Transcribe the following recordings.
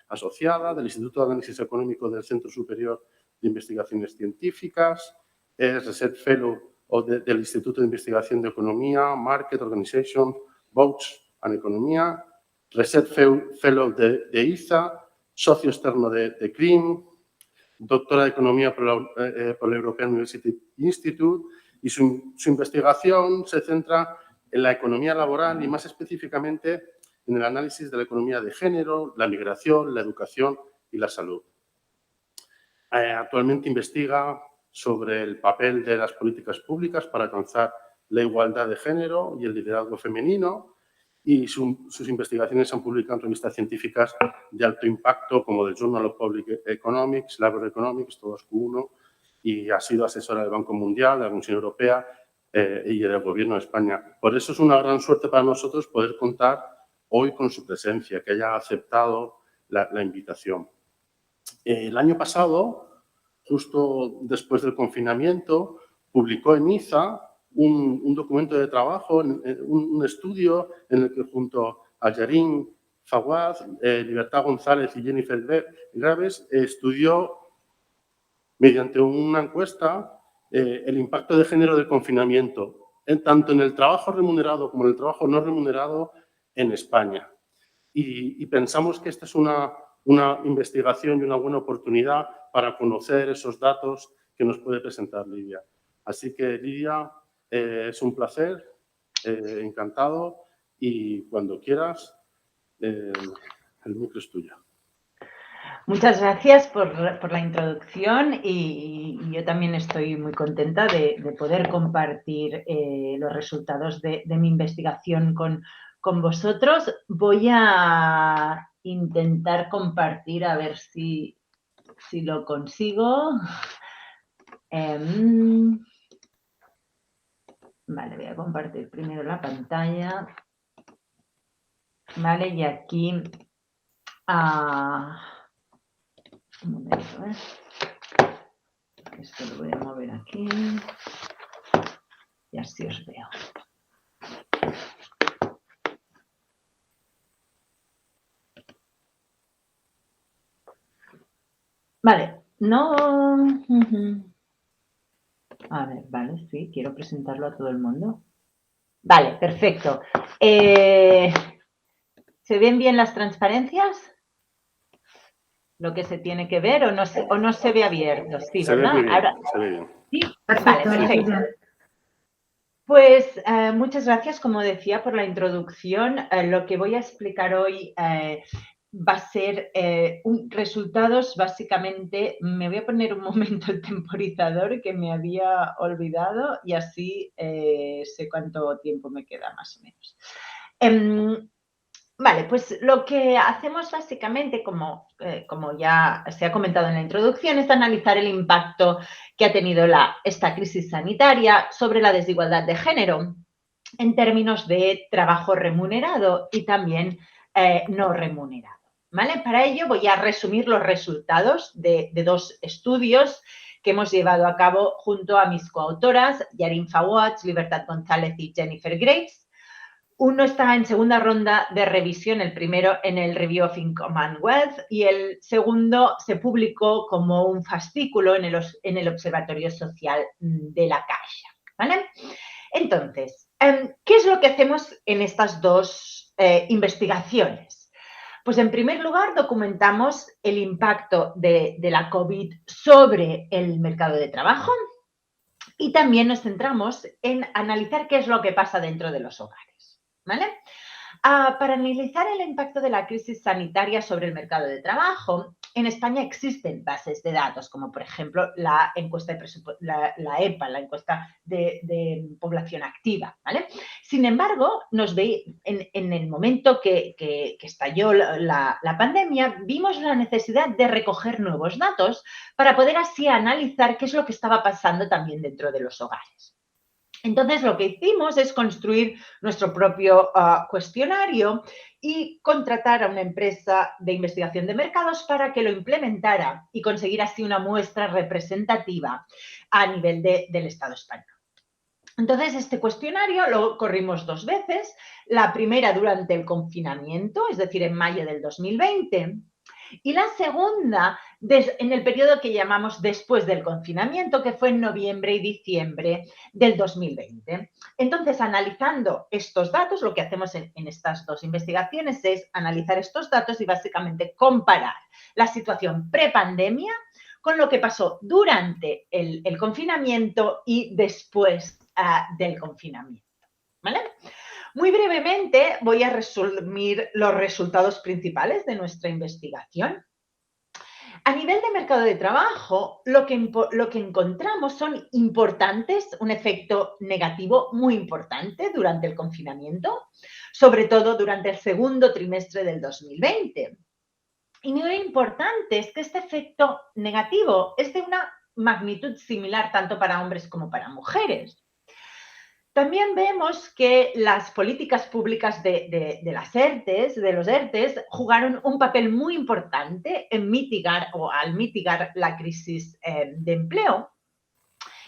asociada, del Instituto de Análisis Económico del Centro Superior de Investigaciones Científicas, es Research Fellow del Instituto de Investigación de Economía, Market Organization, Vouch and Economía, Research Fellow de IZA, socio externo de CRIM, doctora de Economía por la European University Institute, y su investigación se centra en la economía laboral y más específicamente en el análisis de la economía de género, la migración, la educación y la salud. Actualmente investiga sobre el papel de las políticas públicas para alcanzar la igualdad de género y el liderazgo femenino, y sus investigaciones se han publicado en revistas científicas de alto impacto como el Journal of Public Economics, Labor Economics, todos Q1, y ha sido asesora del Banco Mundial, de la Comisión Europea y del Gobierno de España. Por eso es una gran suerte para nosotros poder contar hoy con su presencia, que haya aceptado la invitación. El año pasado, justo después del confinamiento, publicó en IZA un documento de trabajo, un estudio en el que junto a Yarin Fawad, Libertad González y Jennifer Graves estudió mediante una encuesta el impacto de género del confinamiento, tanto en el trabajo remunerado como en el trabajo no remunerado en España. Y pensamos que esta es una investigación y una buena oportunidad para conocer esos datos que nos puede presentar Lidia. Así que, Lidia, es un placer, encantado, y cuando quieras, el micro es tuyo. Muchas gracias por la introducción y yo también estoy muy contenta de poder compartir los resultados de mi investigación con vosotros. Voy a intentar compartir a ver si lo consigo. Vale, voy a compartir primero la pantalla. Vale, y aquí... un momento, esto lo voy a mover aquí y así os veo. Vale, no... A ver, vale, sí, quiero presentarlo a todo el mundo. Vale, perfecto. ¿Se ven bien las transparencias? ¿Lo que se tiene que ver o no se ve abierto? Sí, se ¿verdad? Ve muy bien, ahora... se ve bien. Sí, perfecto. Vale, perfecto. Pues muchas gracias, como decía, por la introducción. Lo que voy a explicar hoy va a ser resultados, básicamente. Me voy a poner un momento el temporizador que me había olvidado y así sé cuánto tiempo me queda más o menos. Vale, pues lo que hacemos básicamente, como ya se ha comentado en la introducción, es analizar el impacto que ha tenido esta crisis sanitaria sobre la desigualdad de género en términos de trabajo remunerado y también no remunerado. ¿Vale? Para ello voy a resumir los resultados de dos estudios que hemos llevado a cabo junto a mis coautoras, Yarin Fawad, Libertad González y Jennifer Graves. Uno está en segunda ronda de revisión, el primero en el Review of Income and Wealth y el segundo se publicó como un fascículo en el Observatorio Social de la Caixa. ¿Vale? Entonces, ¿qué es lo que hacemos en estas dos investigaciones? Pues en primer lugar documentamos el impacto de la COVID sobre el mercado de trabajo y también nos centramos en analizar qué es lo que pasa dentro de los hogares. ¿Vale? Para analizar el impacto de la crisis sanitaria sobre el mercado de trabajo, en España existen bases de datos, como por ejemplo la encuesta de la EPA, la encuesta de población activa. ¿Vale? Sin embargo, en el momento que estalló la pandemia, vimos la necesidad de recoger nuevos datos para poder así analizar qué es lo que estaba pasando también dentro de los hogares. Entonces, lo que hicimos es construir nuestro propio cuestionario y contratar a una empresa de investigación de mercados para que lo implementara y conseguir así una muestra representativa a nivel del Estado español. Entonces, este cuestionario lo corrimos 2 veces. La primera durante el confinamiento, es decir, en mayo del 2020, y la segunda en el periodo que llamamos después del confinamiento, que fue en noviembre y diciembre del 2020. Entonces, analizando estos datos, lo que hacemos en estas dos investigaciones es analizar estos datos y básicamente comparar la situación prepandemia con lo que pasó durante el confinamiento y después del confinamiento. ¿Vale? Muy brevemente voy a resumir los resultados principales de nuestra investigación. A nivel de mercado de trabajo, lo que encontramos son importantes, un efecto negativo muy importante durante el confinamiento, sobre todo durante el segundo trimestre del 2020. Y lo importante es que este efecto negativo es de una magnitud similar tanto para hombres como para mujeres. También vemos que las políticas públicas de los ERTEs, jugaron un papel muy importante en mitigar o al mitigar la crisis de empleo.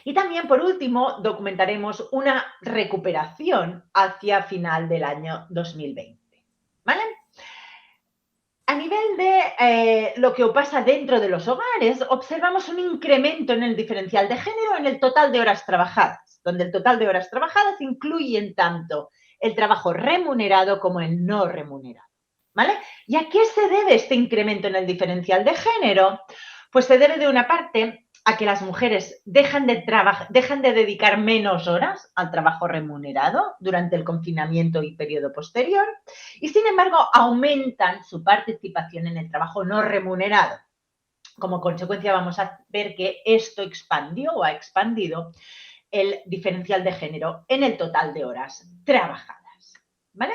Y también, por último, documentaremos una recuperación hacia final del año 2020. ¿Vale? A nivel de lo que pasa dentro de los hogares, observamos un incremento en el diferencial de género en el total de horas trabajadas, donde el total de horas trabajadas incluyen tanto el trabajo remunerado como el no remunerado. ¿Vale? ¿Y a qué se debe este incremento en el diferencial de género? Pues se debe de una parte a que las mujeres dejan de dedicar menos horas al trabajo remunerado durante el confinamiento y periodo posterior y, sin embargo, aumentan su participación en el trabajo no remunerado. Como consecuencia, vamos a ver que esto expandió o ha expandido el diferencial de género en el total de horas trabajadas. ¿Vale?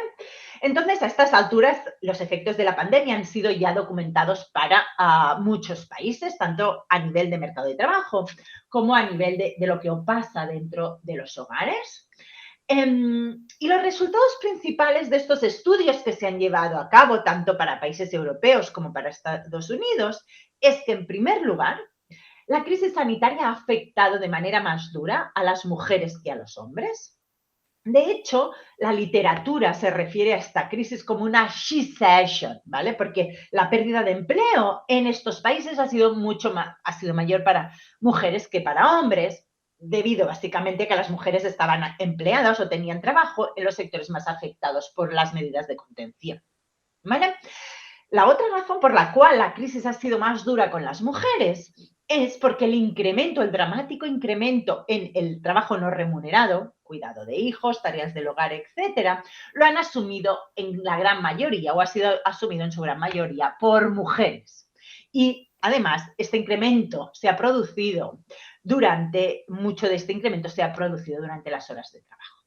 Entonces, a estas alturas, los efectos de la pandemia han sido ya documentados para muchos países, tanto a nivel de mercado de trabajo como a nivel de lo que pasa dentro de los hogares. Y los resultados principales de estos estudios que se han llevado a cabo, tanto para países europeos como para Estados Unidos, es que, en primer lugar, la crisis sanitaria ha afectado de manera más dura a las mujeres que a los hombres. De hecho, la literatura se refiere a esta crisis como una she-cession, ¿vale? Porque la pérdida de empleo en estos países ha sido mayor para mujeres que para hombres, debido básicamente a que las mujeres estaban empleadas o tenían trabajo en los sectores más afectados por las medidas de contención, ¿vale? La otra razón por la cual la crisis ha sido más dura con las mujeres es porque el dramático incremento en el trabajo no remunerado, cuidado de hijos, tareas del hogar, etcétera, lo han asumido en la gran mayoría o ha sido asumido en su gran mayoría por mujeres. Y además, mucho de este incremento se ha producido durante las horas de trabajo.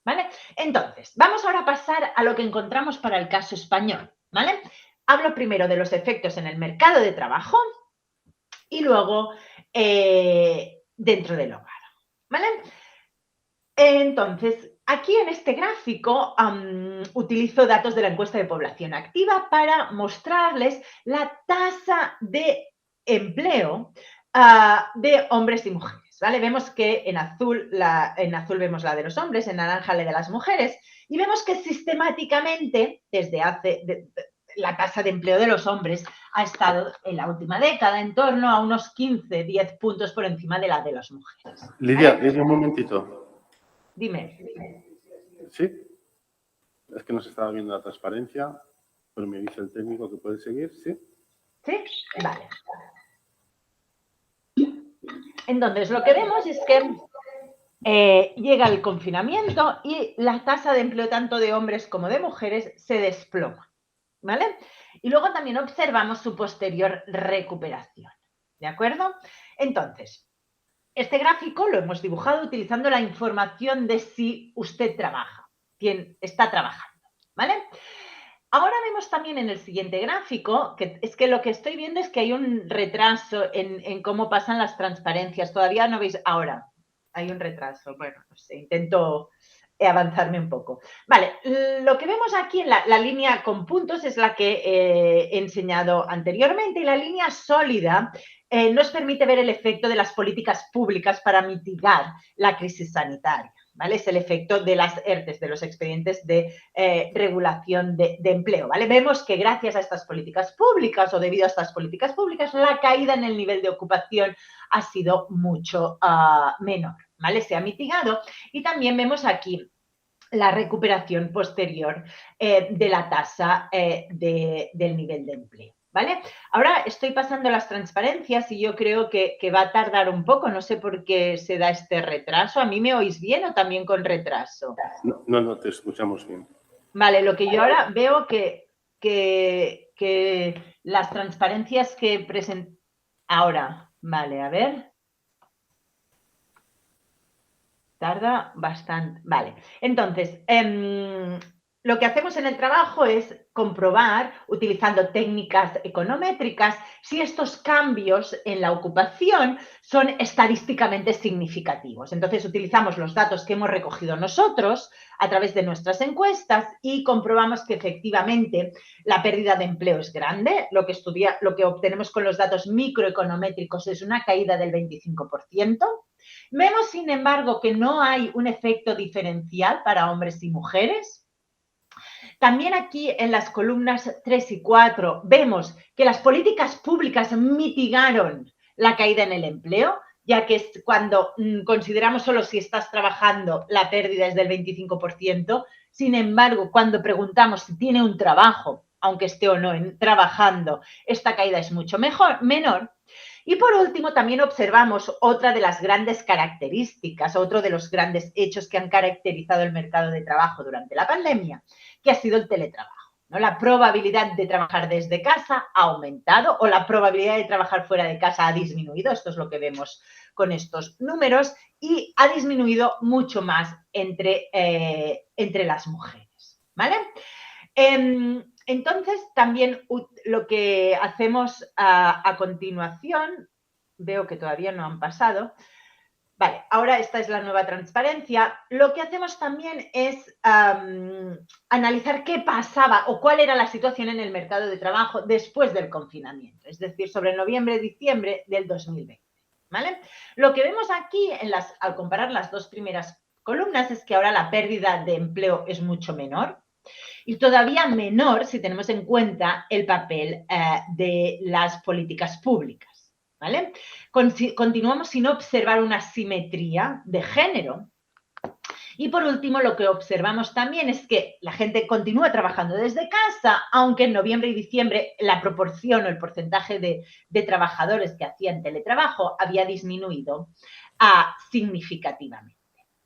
¿Vale? Entonces, vamos ahora a pasar a lo que encontramos para el caso español. ¿Vale? Hablo primero de los efectos en el mercado de trabajo y luego dentro del hogar. ¿Vale? Entonces, aquí en este gráfico utilizo datos de la encuesta de población activa para mostrarles la tasa de empleo de hombres y mujeres. ¿Vale? Vemos que en azul vemos la de los hombres, en naranja la de las mujeres, y vemos que sistemáticamente, la tasa de empleo de los hombres ha estado en la última década en torno a unos 10 puntos por encima de la de las mujeres. ¿Vale? Lidia, un momentito. Dime. ¿Sí? Es que no se estaba viendo la transparencia, pero me dice el técnico que puede seguir, ¿sí? ¿Sí? Vale. Entonces, lo que vemos es que llega el confinamiento y la tasa de empleo tanto de hombres como de mujeres se desploma. ¿Vale? Y luego también observamos su posterior recuperación. ¿De acuerdo? Entonces, este gráfico lo hemos dibujado utilizando la información de si usted trabaja, quién está trabajando. ¿Vale? Ahora vemos también en el siguiente gráfico, que es que lo que estoy viendo es que hay un retraso en cómo pasan las transparencias. Todavía no veis, ahora hay un retraso. Bueno, no sé, intento avanzarme un poco. Vale, lo que vemos aquí en la línea con puntos es la que he enseñado anteriormente y la línea sólida nos permite ver el efecto de las políticas públicas para mitigar la crisis sanitaria. ¿vale? Es el efecto de las ERTEs, de los expedientes de regulación de empleo, ¿vale? Vemos que gracias a estas políticas públicas o debido a estas políticas públicas, la caída en el nivel de ocupación ha sido mucho menor, ¿vale? Se ha mitigado y también vemos aquí la recuperación posterior de la tasa del nivel de empleo. ¿Vale? Ahora estoy pasando las transparencias y yo creo que va a tardar un poco, no sé por qué se da este retraso. ¿A mí me oís bien o también con retraso? No, te escuchamos bien. Vale, lo que yo ahora veo que las transparencias que presento ahora, vale, a ver. Tarda bastante. Vale. Entonces, lo que hacemos en el trabajo es comprobar, utilizando técnicas econométricas, si estos cambios en la ocupación son estadísticamente significativos. Entonces, utilizamos los datos que hemos recogido nosotros a través de nuestras encuestas y comprobamos que efectivamente la pérdida de empleo es grande. Lo que obtenemos con los datos microeconométricos es una caída del 25%. Vemos, sin embargo, que no hay un efecto diferencial para hombres y mujeres. También aquí en las columnas 3 y 4 vemos que las políticas públicas mitigaron la caída en el empleo, ya que es cuando consideramos solo si estás trabajando, la pérdida es del 25%. Sin embargo, cuando preguntamos si tiene un trabajo, aunque esté o no trabajando, esta caída es mucho menor. Y por último, también observamos otra de las grandes características, otro de los grandes hechos que han caracterizado el mercado de trabajo durante la pandemia, que ha sido el teletrabajo, ¿no? La probabilidad de trabajar desde casa ha aumentado o la probabilidad de trabajar fuera de casa ha disminuido. Esto es lo que vemos con estos números y ha disminuido mucho más entre las mujeres, ¿vale? Entonces, también lo que hacemos a continuación, veo que todavía no han pasado. Vale, ahora esta es la nueva transparencia. Lo que hacemos también es analizar qué pasaba o cuál era la situación en el mercado de trabajo después del confinamiento, es decir, sobre noviembre-diciembre del 2020. ¿Vale? Lo que vemos aquí, al comparar las dos primeras columnas, es que ahora la pérdida de empleo es mucho menor. Y todavía menor si tenemos en cuenta el papel de las políticas públicas, ¿vale? Continuamos sin observar una simetría de género. Y por último, lo que observamos también es que la gente continúa trabajando desde casa, aunque en noviembre y diciembre la proporción o el porcentaje de trabajadores que hacían teletrabajo había disminuido significativamente.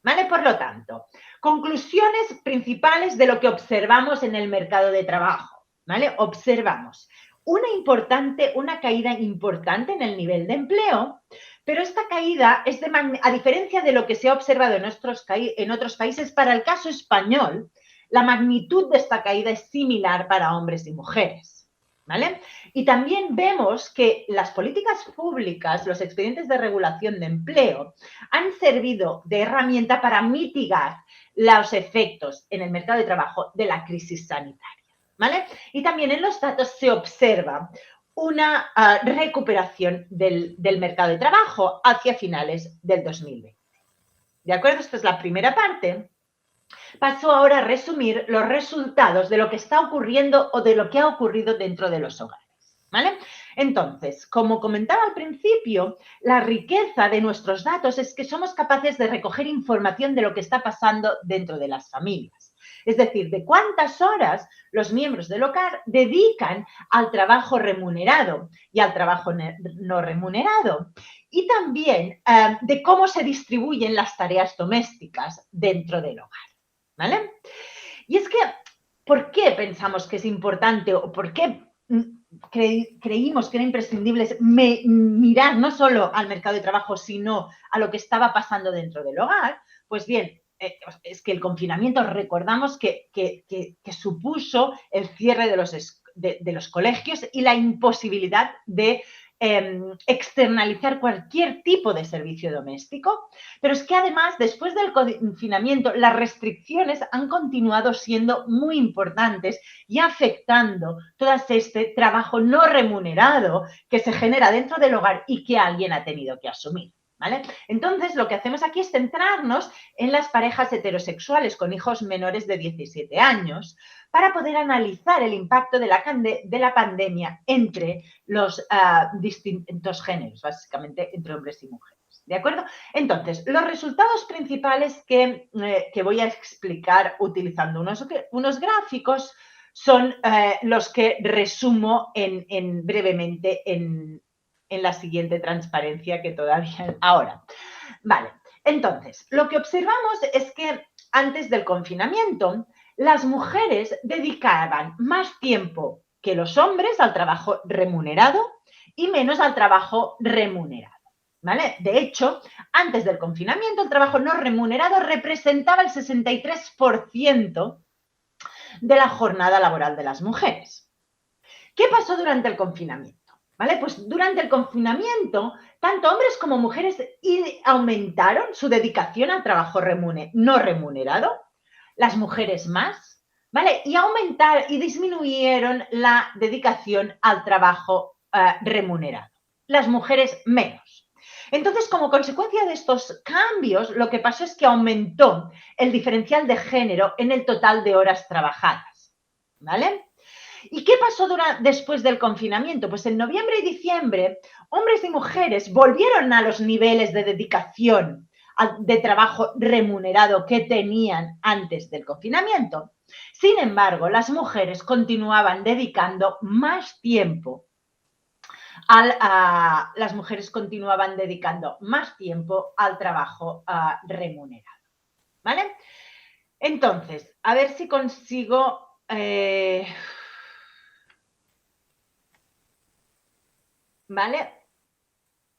¿Vale? Por lo tanto, conclusiones principales de lo que observamos en el mercado de trabajo, ¿vale? Observamos una caída importante en el nivel de empleo, pero esta caída es a diferencia de lo que se ha observado en otros países, para el caso español, la magnitud de esta caída es similar para hombres y mujeres. ¿Vale? Y también vemos que las políticas públicas, los expedientes de regulación de empleo, han servido de herramienta para mitigar los efectos en el mercado de trabajo de la crisis sanitaria. ¿Vale? Y también en los datos se observa una recuperación del mercado de trabajo hacia finales del 2020. ¿De acuerdo? Esta es la primera parte. Paso ahora a resumir los resultados de lo que está ocurriendo o de lo que ha ocurrido dentro de los hogares, ¿vale? Entonces, como comentaba al principio, la riqueza de nuestros datos es que somos capaces de recoger información de lo que está pasando dentro de las familias. Es decir, de cuántas horas los miembros del hogar dedican al trabajo remunerado y al trabajo no remunerado. Y también de cómo se distribuyen las tareas domésticas dentro del hogar. ¿Vale? Y es que, ¿por qué pensamos que es importante o por qué creímos que era imprescindible mirar no solo al mercado de trabajo, sino a lo que estaba pasando dentro del hogar? Pues bien, es que el confinamiento, recordamos que supuso el cierre de los colegios y la imposibilidad de externalizar cualquier tipo de servicio doméstico, pero es que además, después del confinamiento, las restricciones han continuado siendo muy importantes y afectando todo este trabajo no remunerado que se genera dentro del hogar y que alguien ha tenido que asumir. ¿vale? Entonces, lo que hacemos aquí es centrarnos en las parejas heterosexuales con hijos menores de 17 años para poder analizar el impacto de la pandemia entre los distintos géneros, básicamente entre hombres y mujeres. ¿De acuerdo? Entonces, los resultados principales que voy a explicar utilizando unos gráficos son los que resumo brevemente en la siguiente transparencia que todavía ahora. Vale, entonces, lo que observamos es que antes del confinamiento, las mujeres dedicaban más tiempo que los hombres al trabajo remunerado y menos al trabajo remunerado. ¿Vale? De hecho, antes del confinamiento, el trabajo no remunerado representaba el 63% de la jornada laboral de las mujeres. ¿Qué pasó durante el confinamiento? ¿Vale? Pues durante el confinamiento, tanto hombres como mujeres aumentaron su dedicación al trabajo no remunerado, las mujeres más, ¿vale? Y disminuyeron la dedicación al trabajo remunerado, las mujeres menos. Entonces, como consecuencia de estos cambios, lo que pasó es que aumentó el diferencial de género en el total de horas trabajadas, ¿vale? ¿Y qué pasó después del confinamiento? Pues en noviembre y diciembre, hombres y mujeres volvieron a los niveles de dedicación de trabajo remunerado que tenían antes del confinamiento. Sin embargo, las mujeres continuaban dedicando más tiempo al trabajo remunerado. ¿Vale? Entonces, a ver si consigo... ¿Vale?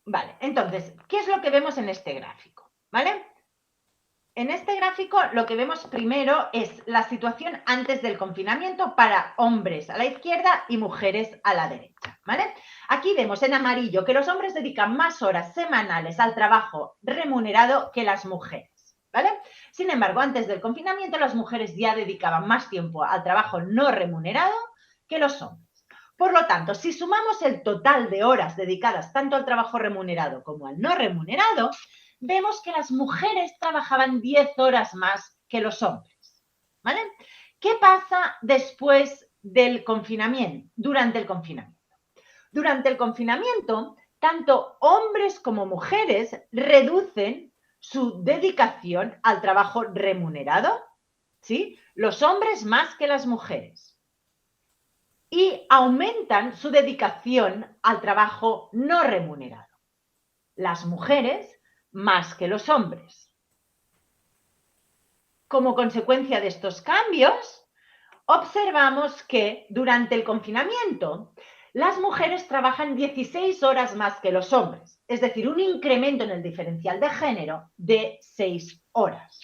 Vale, entonces, ¿qué es lo que vemos en este gráfico? ¿Vale? En este gráfico lo que vemos primero es la situación antes del confinamiento para hombres a la izquierda y mujeres a la derecha, ¿vale? Aquí vemos en amarillo que los hombres dedican más horas semanales al trabajo remunerado que las mujeres, ¿vale? Sin embargo, antes del confinamiento las mujeres ya dedicaban más tiempo al trabajo no remunerado que los hombres. Por lo tanto, si sumamos el total de horas dedicadas tanto al trabajo remunerado como al no remunerado, vemos que las mujeres trabajaban 10 horas más que los hombres, ¿vale? ¿Qué pasa después del confinamiento, durante el confinamiento? Durante el confinamiento, tanto hombres como mujeres reducen su dedicación al trabajo remunerado, ¿sí? Los hombres más que las mujeres. Y aumentan su dedicación al trabajo no remunerado. Las mujeres más que los hombres. Como consecuencia de estos cambios, observamos que durante el confinamiento las mujeres trabajan 16 horas más que los hombres, es decir, un incremento en el diferencial de género de 6 horas.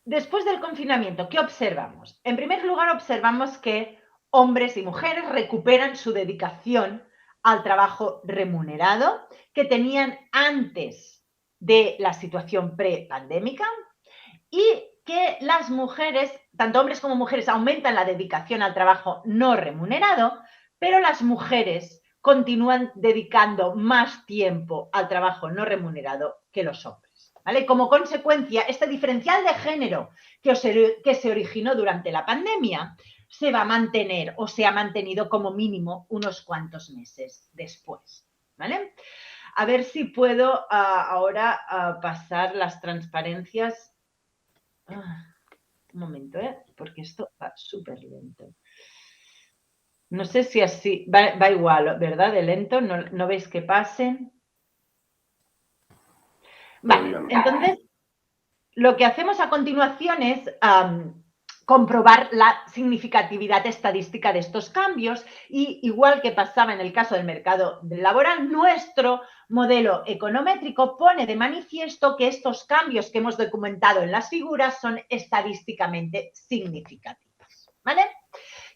Después del confinamiento, ¿qué observamos? En primer lugar, observamos que hombres y mujeres recuperan su dedicación al trabajo remunerado que tenían antes de la situación pre-pandémica y que las mujeres, tanto hombres como mujeres, aumentan la dedicación al trabajo no remunerado, pero las mujeres continúan dedicando más tiempo al trabajo no remunerado que los hombres. ¿Vale? Como consecuencia, este diferencial de género que se originó durante la pandemia se va a mantener o se ha mantenido como mínimo unos cuantos meses después. ¿Vale? A ver si puedo ahora pasar las transparencias. Un momento, porque esto va súper lento. No sé si así, va igual, ¿verdad? De lento, ¿no veis que pase? Vale, entonces lo que hacemos a continuación es comprobar la significatividad estadística de estos cambios y, igual que pasaba en el caso del mercado laboral, nuestro modelo econométrico pone de manifiesto que estos cambios que hemos documentado en las figuras son estadísticamente significativos, ¿vale?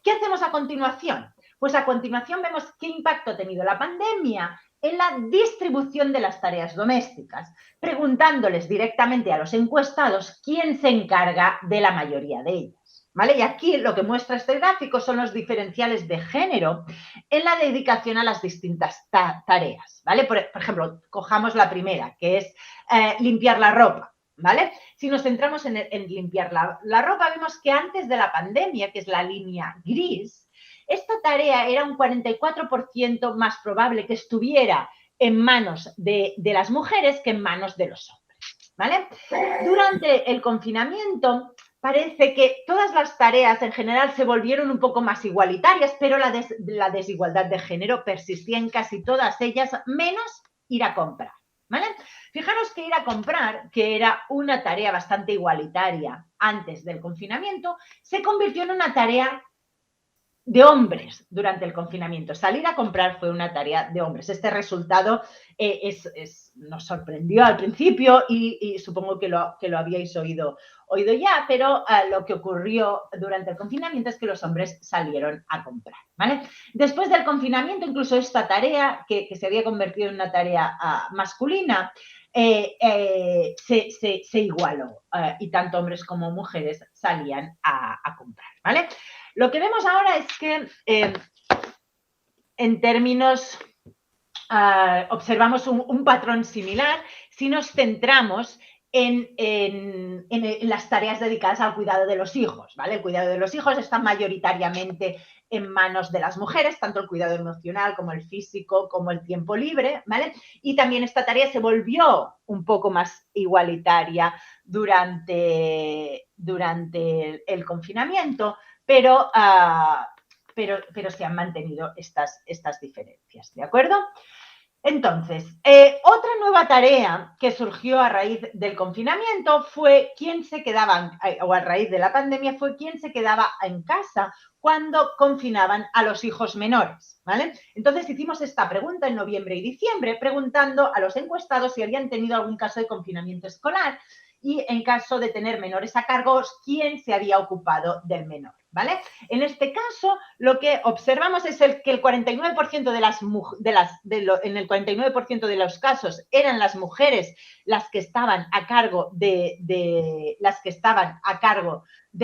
¿Qué hacemos a continuación? Pues a continuación vemos qué impacto ha tenido la pandemia en la distribución de las tareas domésticas, preguntándoles directamente a los encuestados quién se encarga de la mayoría de ellas. ¿vale? Y aquí lo que muestra este gráfico son los diferenciales de género en la dedicación a las distintas tareas, ¿vale? Por ejemplo, cojamos la primera, que es limpiar la ropa, ¿vale? Si nos centramos en limpiar la ropa, vemos que antes de la pandemia, que es la línea gris, esta tarea era un 44% más probable que estuviera en manos de las mujeres que en manos de los hombres, ¿vale? Durante el confinamiento parece que todas las tareas en general se volvieron un poco más igualitarias, pero la desigualdad de género persistía en casi todas ellas, menos ir a comprar, ¿vale? Fijaros que ir a comprar, que era una tarea bastante igualitaria antes del confinamiento, se convirtió en una tarea de hombres durante el confinamiento. Salir a comprar fue una tarea de hombres. Este resultado nos sorprendió al principio y supongo que lo habíais oído ya, pero lo que ocurrió durante el confinamiento es que los hombres salieron a comprar, ¿vale? Después del confinamiento, incluso esta tarea, que se había convertido en una tarea masculina, se igualó y tanto hombres como mujeres salían a comprar, ¿vale? Lo que vemos ahora es que en términos, observamos un patrón similar si nos centramos en las tareas dedicadas al cuidado de los hijos, ¿vale? El cuidado de los hijos está mayoritariamente en manos de las mujeres, tanto el cuidado emocional como el físico, como el tiempo libre, ¿vale? Y también esta tarea se volvió un poco más igualitaria durante el confinamiento, pero se han mantenido estas diferencias, ¿de acuerdo? Entonces, otra nueva tarea que surgió a raíz del confinamiento fue quién se quedaba, o a raíz de la pandemia, fue quién se quedaba en casa cuando confinaban a los hijos menores, ¿vale? Entonces hicimos esta pregunta en noviembre y diciembre, preguntando a los encuestados si habían tenido algún caso de confinamiento escolar y en caso de tener menores a cargo, quién se había ocupado del menor, ¿vale? En este caso, lo que observamos es que el 49% en el 49% de los casos eran las mujeres las que estaban a cargo de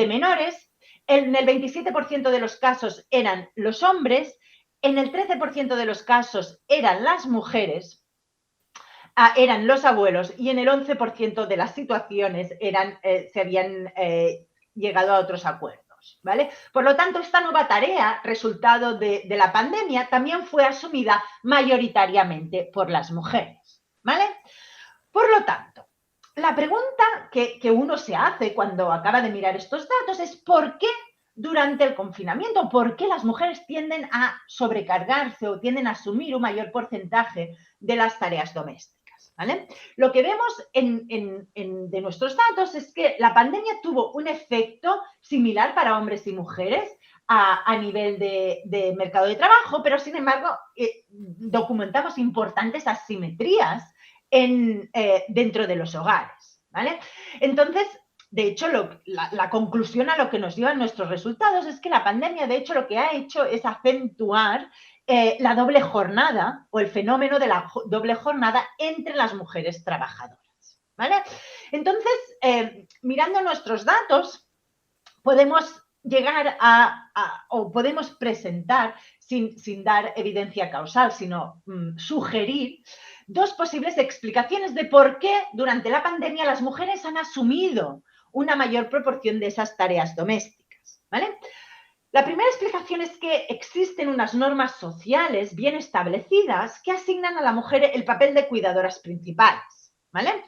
menores, en el 27% de los casos eran los hombres, en el 13% de los casos eran las mujeres, eran los abuelos y en el 11% de las situaciones se habían llegado a otros acuerdos, ¿vale? Por lo tanto, esta nueva tarea, resultado de la pandemia, también fue asumida mayoritariamente por las mujeres, ¿vale? Por lo tanto, la pregunta que uno se hace cuando acaba de mirar estos datos es ¿por qué durante el confinamiento, por qué las mujeres tienden a sobrecargarse o tienden a asumir un mayor porcentaje de las tareas domésticas? ¿Vale? Lo que vemos de nuestros datos es que la pandemia tuvo un efecto similar para hombres y mujeres a nivel de mercado de trabajo, pero sin embargo documentamos importantes asimetrías dentro de los hogares, ¿vale? Entonces, de hecho, la conclusión a lo que nos llevan nuestros resultados es que la pandemia, de hecho, lo que ha hecho es acentuar la doble jornada o el fenómeno de la doble jornada entre las mujeres trabajadoras, ¿vale? Entonces, mirando nuestros datos, podemos llegar o podemos presentar, sin dar evidencia causal, sino sugerir dos posibles explicaciones de por qué durante la pandemia las mujeres han asumido una mayor proporción de esas tareas domésticas, ¿vale? La primera explicación es que existen unas normas sociales bien establecidas que asignan a la mujer el papel de cuidadoras principales, ¿vale?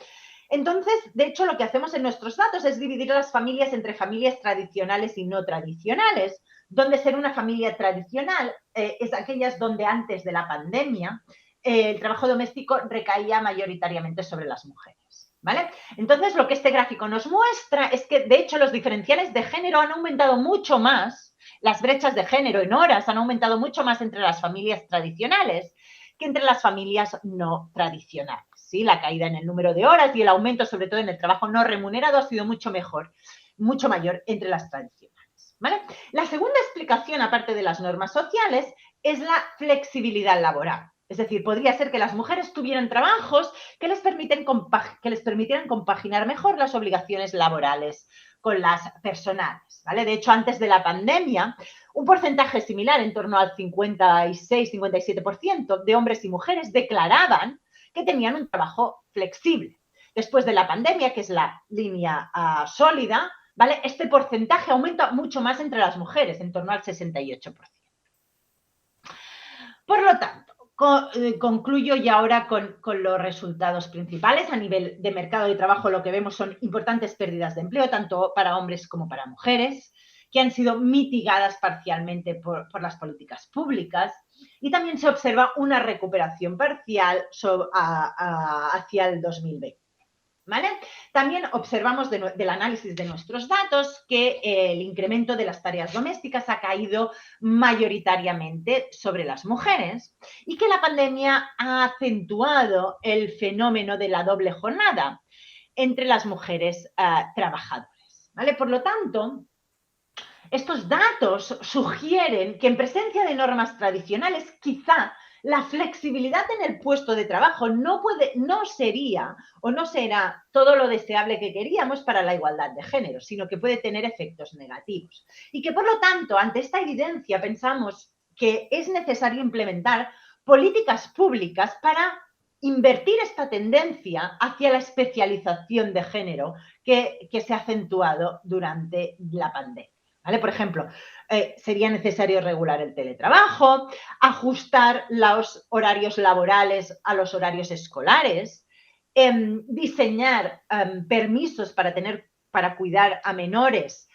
Entonces, de hecho, lo que hacemos en nuestros datos es dividir a las familias entre familias tradicionales y no tradicionales, donde ser una familia tradicional es aquellas donde antes de la pandemia el trabajo doméstico recaía mayoritariamente sobre las mujeres, ¿vale? Entonces, lo que este gráfico nos muestra es que, de hecho, los diferenciales de género han aumentado mucho más, las brechas de género en horas han aumentado mucho más entre las familias tradicionales que entre las familias no tradicionales. ¿Sí? La caída en el número de horas y el aumento, sobre todo en el trabajo no remunerado, ha sido mucho mayor entre las tradicionales, ¿vale? La segunda explicación, aparte de las normas sociales, es la flexibilidad laboral. Es decir, podría ser que las mujeres tuvieran trabajos que les permitieran compaginar mejor las obligaciones laborales con las personales, ¿vale? De hecho, antes de la pandemia, un porcentaje similar, en torno al 56-57% de hombres y mujeres declaraban que tenían un trabajo flexible. Después de la pandemia, que es la línea sólida, ¿vale? Este porcentaje aumenta mucho más entre las mujeres, en torno al 68%. Por lo tanto, concluyo ya ahora con los resultados principales. A nivel de mercado de trabajo, lo que vemos son importantes pérdidas de empleo, tanto para hombres como para mujeres, que han sido mitigadas parcialmente por las políticas públicas, y también se observa una recuperación parcial hacia el 2020. ¿Vale? También observamos del análisis de nuestros datos que el incremento de las tareas domésticas ha caído mayoritariamente sobre las mujeres y que la pandemia ha acentuado el fenómeno de la doble jornada entre las mujeres trabajadoras. ¿Vale? Por lo tanto, estos datos sugieren que en presencia de normas tradicionales, quizá la flexibilidad en el puesto de trabajo no sería o no será todo lo deseable que queríamos para la igualdad de género, sino que puede tener efectos negativos. Y que, por lo tanto, ante esta evidencia, pensamos que es necesario implementar políticas públicas para invertir esta tendencia hacia la especialización de género que se ha acentuado durante la pandemia. ¿Vale? Por ejemplo, sería necesario regular el teletrabajo, ajustar los horarios laborales a los horarios escolares, diseñar permisos para cuidar a menores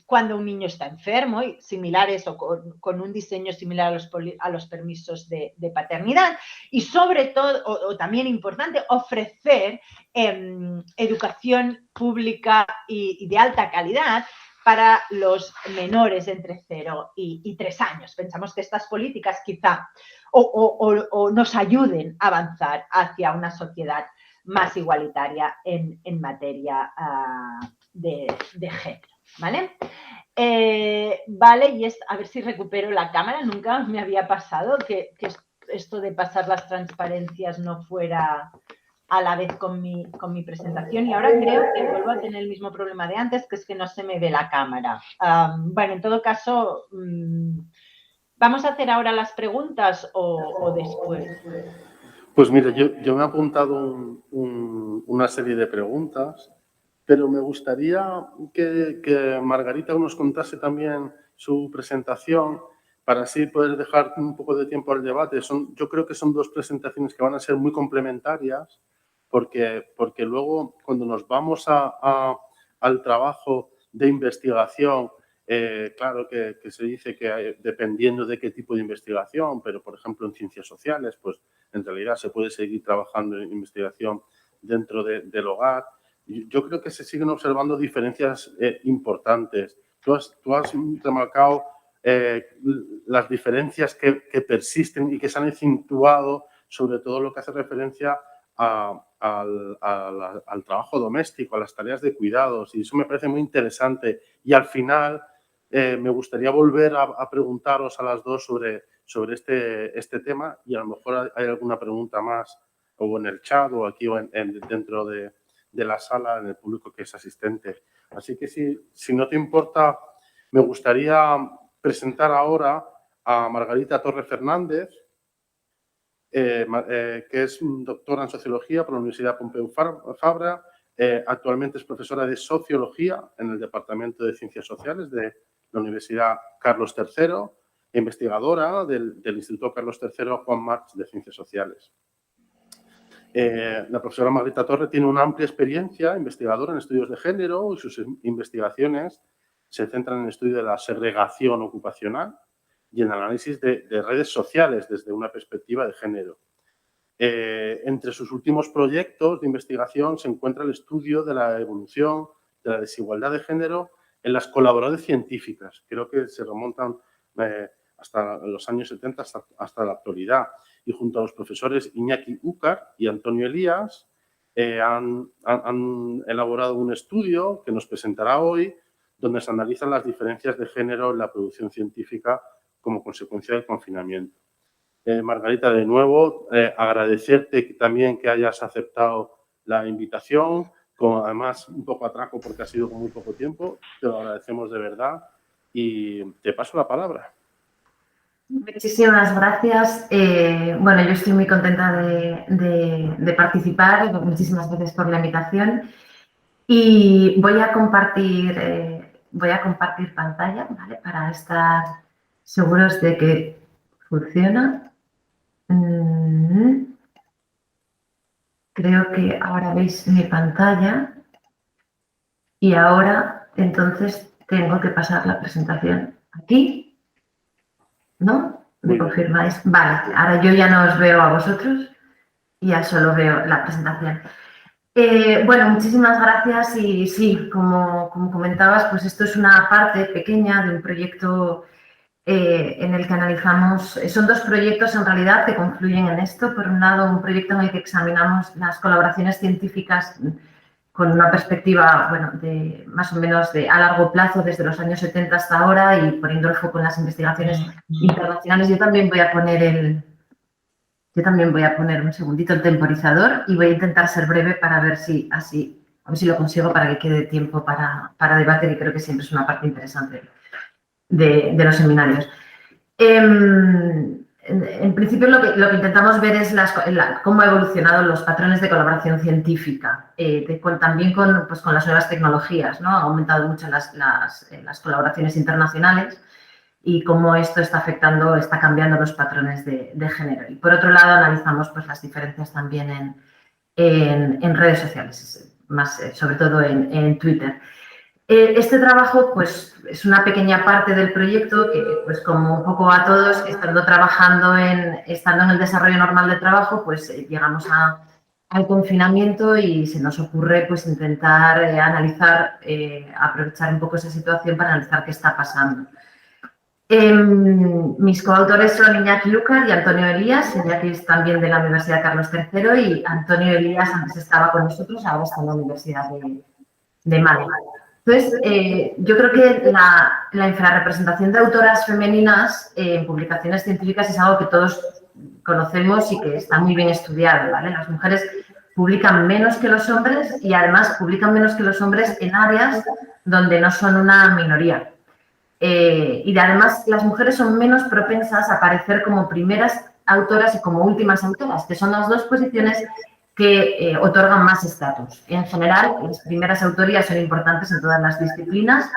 cuando un niño está enfermo, y similares o con un diseño similar a los permisos de paternidad, y sobre todo, o también importante, ofrecer educación pública y de alta calidad para los menores entre 0 y 3 años. Pensamos que estas políticas quizá o nos ayuden a avanzar hacia una sociedad más igualitaria en materia de género, ¿vale? Vale, y a ver si recupero la cámara. Nunca me había pasado que esto de pasar las transparencias no fuera a la vez con mi presentación, y ahora creo que vuelvo a tener el mismo problema de antes, que es que no se me ve la cámara. Bueno, en todo caso, ¿vamos a hacer ahora las preguntas o después? Pues mire, yo me he apuntado una serie de preguntas, pero me gustaría que Margarita nos contase también su presentación para así poder dejar un poco de tiempo al debate. Yo creo que son dos presentaciones que van a ser muy complementarias, porque luego cuando nos vamos al trabajo de investigación, claro que se dice que dependiendo de qué tipo de investigación, pero por ejemplo en ciencias sociales, pues en realidad se puede seguir trabajando en investigación dentro del hogar. Yo creo que se siguen observando diferencias importantes. Tú has remarcado las diferencias que persisten y que se han acentuado, sobre todo lo que hace referencia al trabajo doméstico, a las tareas de cuidados, y eso me parece muy interesante. Y al final me gustaría volver a preguntaros a las dos sobre este tema, y a lo mejor hay alguna pregunta más o en el chat o aquí o dentro de la sala, en el público que es asistente. Así que si no te importa, me gustaría presentar ahora a Margarita Torre Fernández, que es doctora en Sociología por la Universidad Pompeu Fabra. Actualmente es profesora de Sociología en el Departamento de Ciencias Sociales de la Universidad Carlos III e investigadora del Instituto Carlos III Juan March de Ciencias Sociales. La profesora Margarita Torre tiene una amplia experiencia investigadora en estudios de género, y sus investigaciones se centran en el estudio de la segregación ocupacional y en el análisis de redes sociales desde una perspectiva de género. Entre sus últimos proyectos de investigación se encuentra el estudio de la evolución de la desigualdad de género en las colaboradoras científicas. Creo que se remontan hasta los años 70 hasta la actualidad. Y junto a los profesores Iñaki Úcar y Antonio Elías han elaborado un estudio que nos presentará hoy, donde se analizan las diferencias de género en la producción científica como consecuencia del confinamiento. Margarita, de nuevo, agradecerte también que hayas aceptado la invitación además un poco atraco porque ha sido con muy poco tiempo. Te lo agradecemos de verdad y te paso la palabra. Muchísimas gracias. Bueno, yo estoy muy contenta de participar. Muchísimas gracias por la invitación. Y voy a compartir pantalla, ¿vale? Para estar seguros de que funciona. Creo que ahora veis mi pantalla. Y ahora, entonces, tengo que pasar la presentación aquí, ¿no? ¿Me confirmáis? Vale, ahora yo ya no os veo a vosotros, ya solo veo la presentación. Bueno, muchísimas gracias y sí, como comentabas, pues esto es una parte pequeña de un proyecto en el que analizamos, son dos proyectos en realidad que confluyen en esto. Por un lado, un proyecto en el que examinamos las colaboraciones científicas con una perspectiva, bueno, de más o menos a largo plazo, desde los años 70 hasta ahora, y poniendo el foco en las investigaciones internacionales. Yo también voy a poner un segundito el temporizador y voy a intentar ser breve para ver si así, a ver si lo consigo para que quede tiempo para debatir, y creo que siempre es una parte interesante de los seminarios. En principio, lo que intentamos ver es cómo han evolucionado los patrones de colaboración científica, también con las nuevas tecnologías, ¿no? Han aumentado mucho las colaboraciones internacionales y cómo esto está cambiando los patrones de género. Y por otro lado, analizamos pues, las diferencias también en redes sociales, más sobre todo en Twitter. Este trabajo pues, es una pequeña parte del proyecto que, pues como un poco a todos, estando en el desarrollo normal del trabajo, pues llegamos al confinamiento y se nos ocurre pues, intentar analizar, aprovechar un poco esa situación para analizar qué está pasando. Mis coautores son Iñaki Lucar y Antonio Elías. Iñaki es también de la Universidad Carlos III y Antonio Elías antes estaba con nosotros, ahora está en la Universidad de Málaga. Entonces, yo creo que la infrarrepresentación de autoras femeninas en publicaciones científicas es algo que todos conocemos y que está muy bien estudiado, ¿vale? Las mujeres publican menos que los hombres y además publican menos que los hombres en áreas donde no son una minoría. Y además las mujeres son menos propensas a aparecer como primeras autoras y como últimas autoras, que son las dos posiciones que otorgan más estatus. En general, las primeras autorías son importantes en todas las disciplinas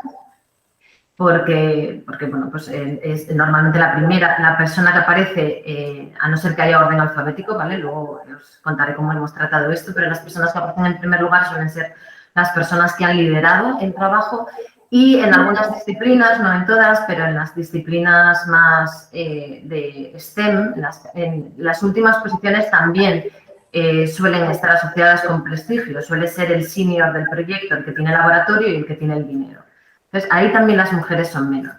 porque bueno, pues es normalmente la persona que aparece, a no ser que haya orden alfabético, ¿vale? Luego os contaré cómo hemos tratado esto, pero las personas que aparecen en primer lugar suelen ser las personas que han liderado el trabajo y en algunas disciplinas, no en todas, pero en las disciplinas más de STEM, en las últimas posiciones también suelen estar asociadas con prestigio, suele ser el senior del proyecto, el que tiene el laboratorio y el que tiene el dinero. Entonces, ahí también las mujeres son menos.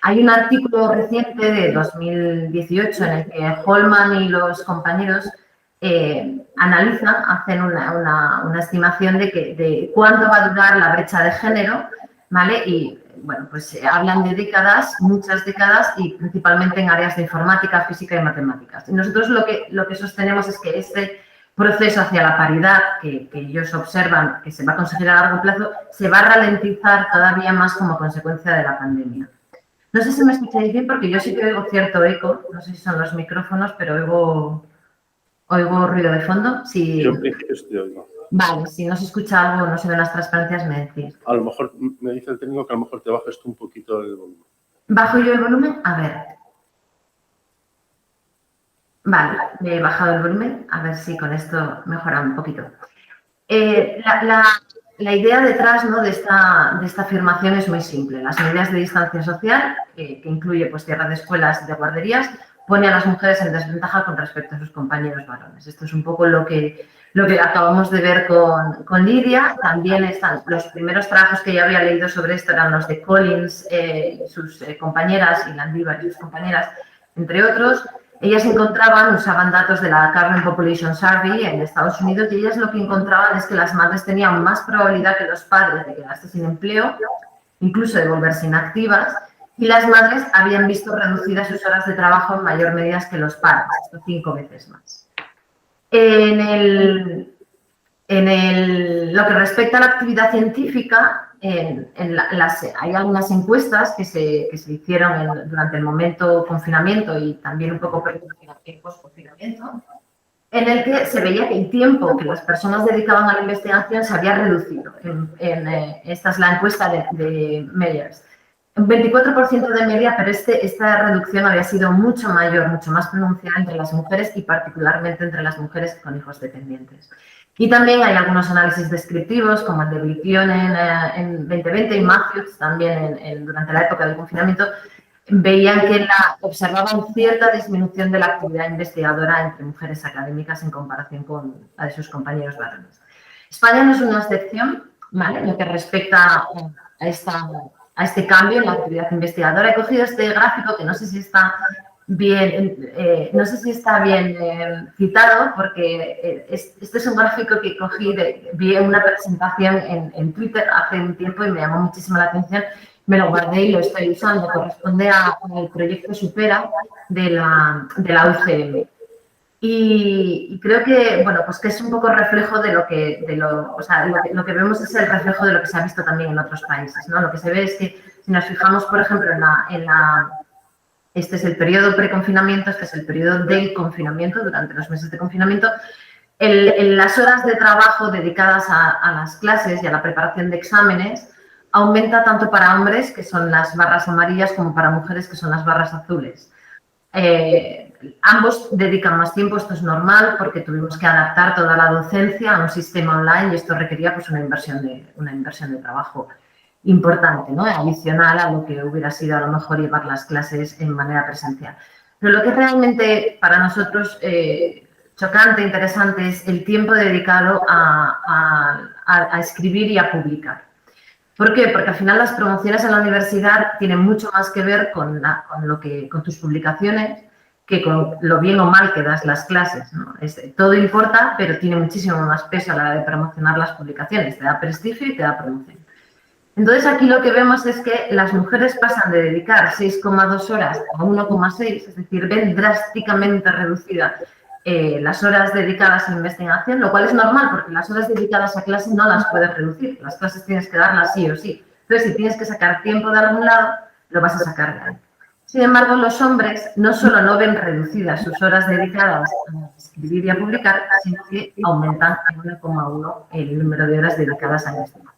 Hay un artículo reciente de 2018 en el que Holman y los compañeros hacen una estimación de cuánto va a durar la brecha de género, ¿vale? Y, bueno, pues hablan de décadas, muchas décadas, y principalmente en áreas de informática, física y matemáticas. Y nosotros lo que sostenemos es que este proceso hacia la paridad que ellos observan que se va a conseguir a largo plazo se va a ralentizar todavía más como consecuencia de la pandemia. No sé si me escucháis bien porque yo sí que oigo cierto eco, no sé si son los micrófonos, pero oigo ruido de fondo. Yo en principio estoy oigo. Vale, si no se escucha algo, no se ven las transparencias, me decís. A lo mejor me dice el técnico que a lo mejor te bajes tú un poquito el volumen. ¿Bajo yo el volumen? A ver. Vale, me he bajado el volumen, a ver si con esto mejora un poquito. La idea detrás, ¿no?, de esta afirmación es muy simple. Las medidas de distancia social, que incluye pues, cierre de escuelas y de guarderías, pone a las mujeres en desventaja con respecto a sus compañeros varones. Esto es un poco lo que acabamos de ver con Lidia. También están los primeros trabajos que yo había leído sobre esto, eran los de Collins y sus compañeras, y Landívar y sus compañeras, entre otros. Ellas usaban datos de la Current Population Survey en Estados Unidos, y ellas lo que encontraban es que las madres tenían más probabilidad que los padres de quedarse sin empleo, incluso de volverse inactivas, y las madres habían visto reducidas sus horas de trabajo en mayor medida que los padres, hasta 5 veces más. Lo que respecta a la actividad científica, hay algunas encuestas que se hicieron durante el momento confinamiento y también un poco post-confinamiento, en el que se veía que el tiempo que las personas dedicaban a la investigación se había reducido. Esta es la encuesta de Meyers. Un 24% de media, pero esta reducción había sido mucho mayor, mucho más pronunciada entre las mujeres y particularmente entre las mujeres con hijos dependientes. Y también hay algunos análisis descriptivos, como el de Blitión en 2020 y Matthews también durante la época del confinamiento, veían que observaban cierta disminución de la actividad investigadora entre mujeres académicas en comparación con la de sus compañeros varones. España no es una excepción, ¿vale? En lo que respecta a este cambio en la actividad investigadora. He cogido este gráfico que no sé si está bien, citado, porque este es un gráfico que cogí, vi en una presentación en Twitter hace un tiempo y me llamó muchísimo la atención. Me lo guardé y lo estoy usando. Corresponde al proyecto Supera de la UCM. Y creo que, bueno, pues que es un poco reflejo de lo que vemos es el reflejo de lo que se ha visto también en otros países, ¿no? Lo que se ve es que si nos fijamos, por ejemplo, este es el periodo preconfinamiento, este es el periodo del confinamiento, durante los meses de confinamiento, las horas de trabajo dedicadas a las clases y a la preparación de exámenes aumenta tanto para hombres, que son las barras amarillas, como para mujeres, que son las barras azules. Ambos dedican más tiempo, esto es normal, porque tuvimos que adaptar toda la docencia a un sistema online y esto requería pues, una inversión de trabajo importante, ¿no? Adicional a lo que hubiera sido a lo mejor llevar las clases en manera presencial. Pero lo que es realmente para nosotros chocante, interesante, es el tiempo dedicado a escribir y a publicar. ¿Por qué? Porque al final las promociones en la universidad tienen mucho más que ver con tus publicaciones que con lo bien o mal que das las clases, ¿no? Todo importa, pero tiene muchísimo más peso a la hora de promocionar las publicaciones. Te da prestigio y te da promoción. Entonces, aquí lo que vemos es que las mujeres pasan de dedicar 6,2 horas a 1,6, es decir, ven drásticamente reducida las horas dedicadas a investigación, lo cual es normal porque las horas dedicadas a clase no las puedes reducir, las clases tienes que darlas sí o sí. Entonces, si tienes que sacar tiempo de algún lado, lo vas a sacar de ahí. Sin embargo, los hombres no solo no ven reducidas sus horas dedicadas a escribir y a publicar, sino que aumentan en 1,1 el número de horas dedicadas a investigar.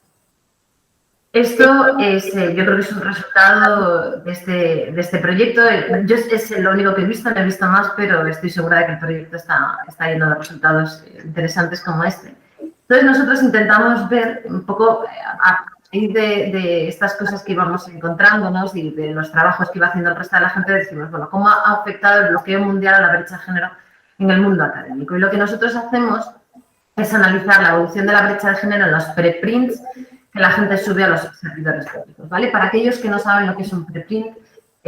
Esto es, yo creo que es un resultado de este proyecto. Yo es lo único que he visto, no he visto más, pero estoy segura de que el proyecto está lleno de resultados interesantes como este. Entonces, nosotros intentamos ver un poco, a partir de estas cosas que íbamos encontrándonos y de los trabajos que iba haciendo el resto de la gente, decimos, bueno, ¿cómo ha afectado el bloqueo mundial a la brecha de género en el mundo académico? Y lo que nosotros hacemos es analizar la evolución de la brecha de género en los preprints que la gente sube a los servidores públicos, ¿vale? Para aquellos que no saben lo que es un preprint,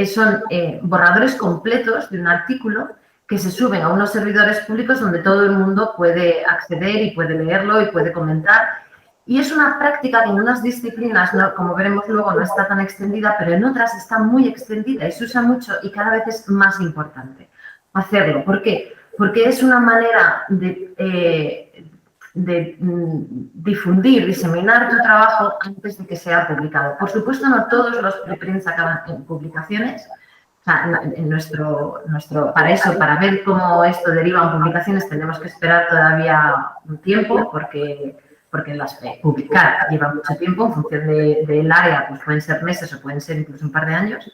son borradores completos de un artículo que se suben a unos servidores públicos donde todo el mundo puede acceder y puede leerlo y puede comentar. Y es una práctica que en unas disciplinas, ¿no? Como veremos luego, no está tan extendida, pero en otras está muy extendida y se usa mucho y cada vez es más importante hacerlo. ¿Por qué? Porque es una manera de difundir, diseminar tu trabajo antes de que sea publicado. Por supuesto, no todos los preprints acaban en publicaciones. O sea, para eso, para ver cómo esto deriva en publicaciones, tenemos que esperar todavía un tiempo, porque publicar lleva mucho tiempo, en función del área, pues pueden ser meses o pueden ser incluso un par de años.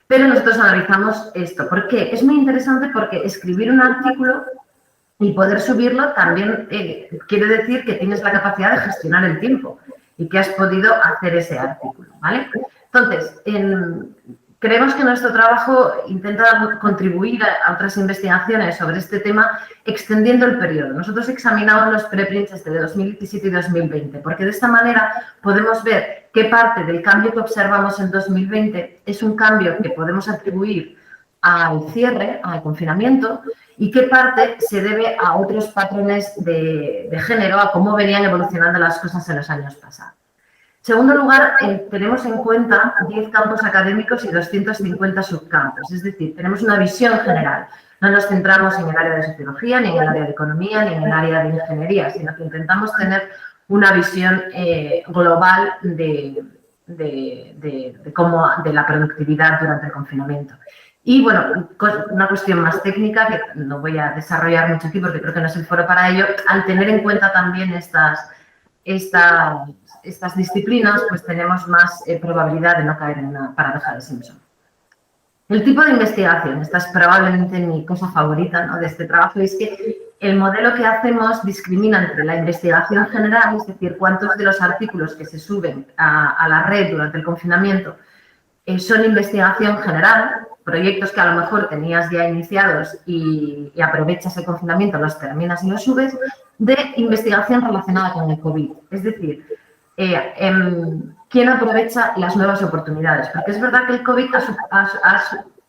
Pero nosotros analizamos esto. ¿Por qué? Es muy interesante porque escribir un artículo y poder subirlo también quiere decir que tienes la capacidad de gestionar el tiempo y que has podido hacer ese artículo, ¿vale? Entonces, creemos que nuestro trabajo intenta contribuir a otras investigaciones sobre este tema extendiendo el periodo. Nosotros examinamos los preprints desde 2017 y 2020 porque de esta manera podemos ver qué parte del cambio que observamos en 2020 es un cambio que podemos atribuir al cierre, al confinamiento, y qué parte se debe a otros patrones de género, a cómo venían evolucionando las cosas en los años pasados. En segundo lugar, tenemos en cuenta 10 campos académicos y 250 subcampos, es decir, tenemos una visión general. No nos centramos en el área de sociología, ni en el área de economía, ni en el área de ingeniería, sino que intentamos tener una visión global de la productividad durante el confinamiento. Y, bueno, una cuestión más técnica que no voy a desarrollar mucho aquí porque creo que no es el foro para ello, al tener en cuenta también estas disciplinas, pues tenemos más probabilidad de no caer en una paradoja de Simpson. El tipo de investigación, esta es probablemente mi cosa favorita, ¿no?, de este trabajo, es que el modelo que hacemos discrimina entre la investigación general, es decir, cuántos de los artículos que se suben a la red durante el confinamiento son investigación general, proyectos que a lo mejor tenías ya iniciados y aprovechas el confinamiento, los terminas y los subes, de investigación relacionada con el COVID. Es decir, ¿quién aprovecha las nuevas oportunidades? Porque es verdad que el COVID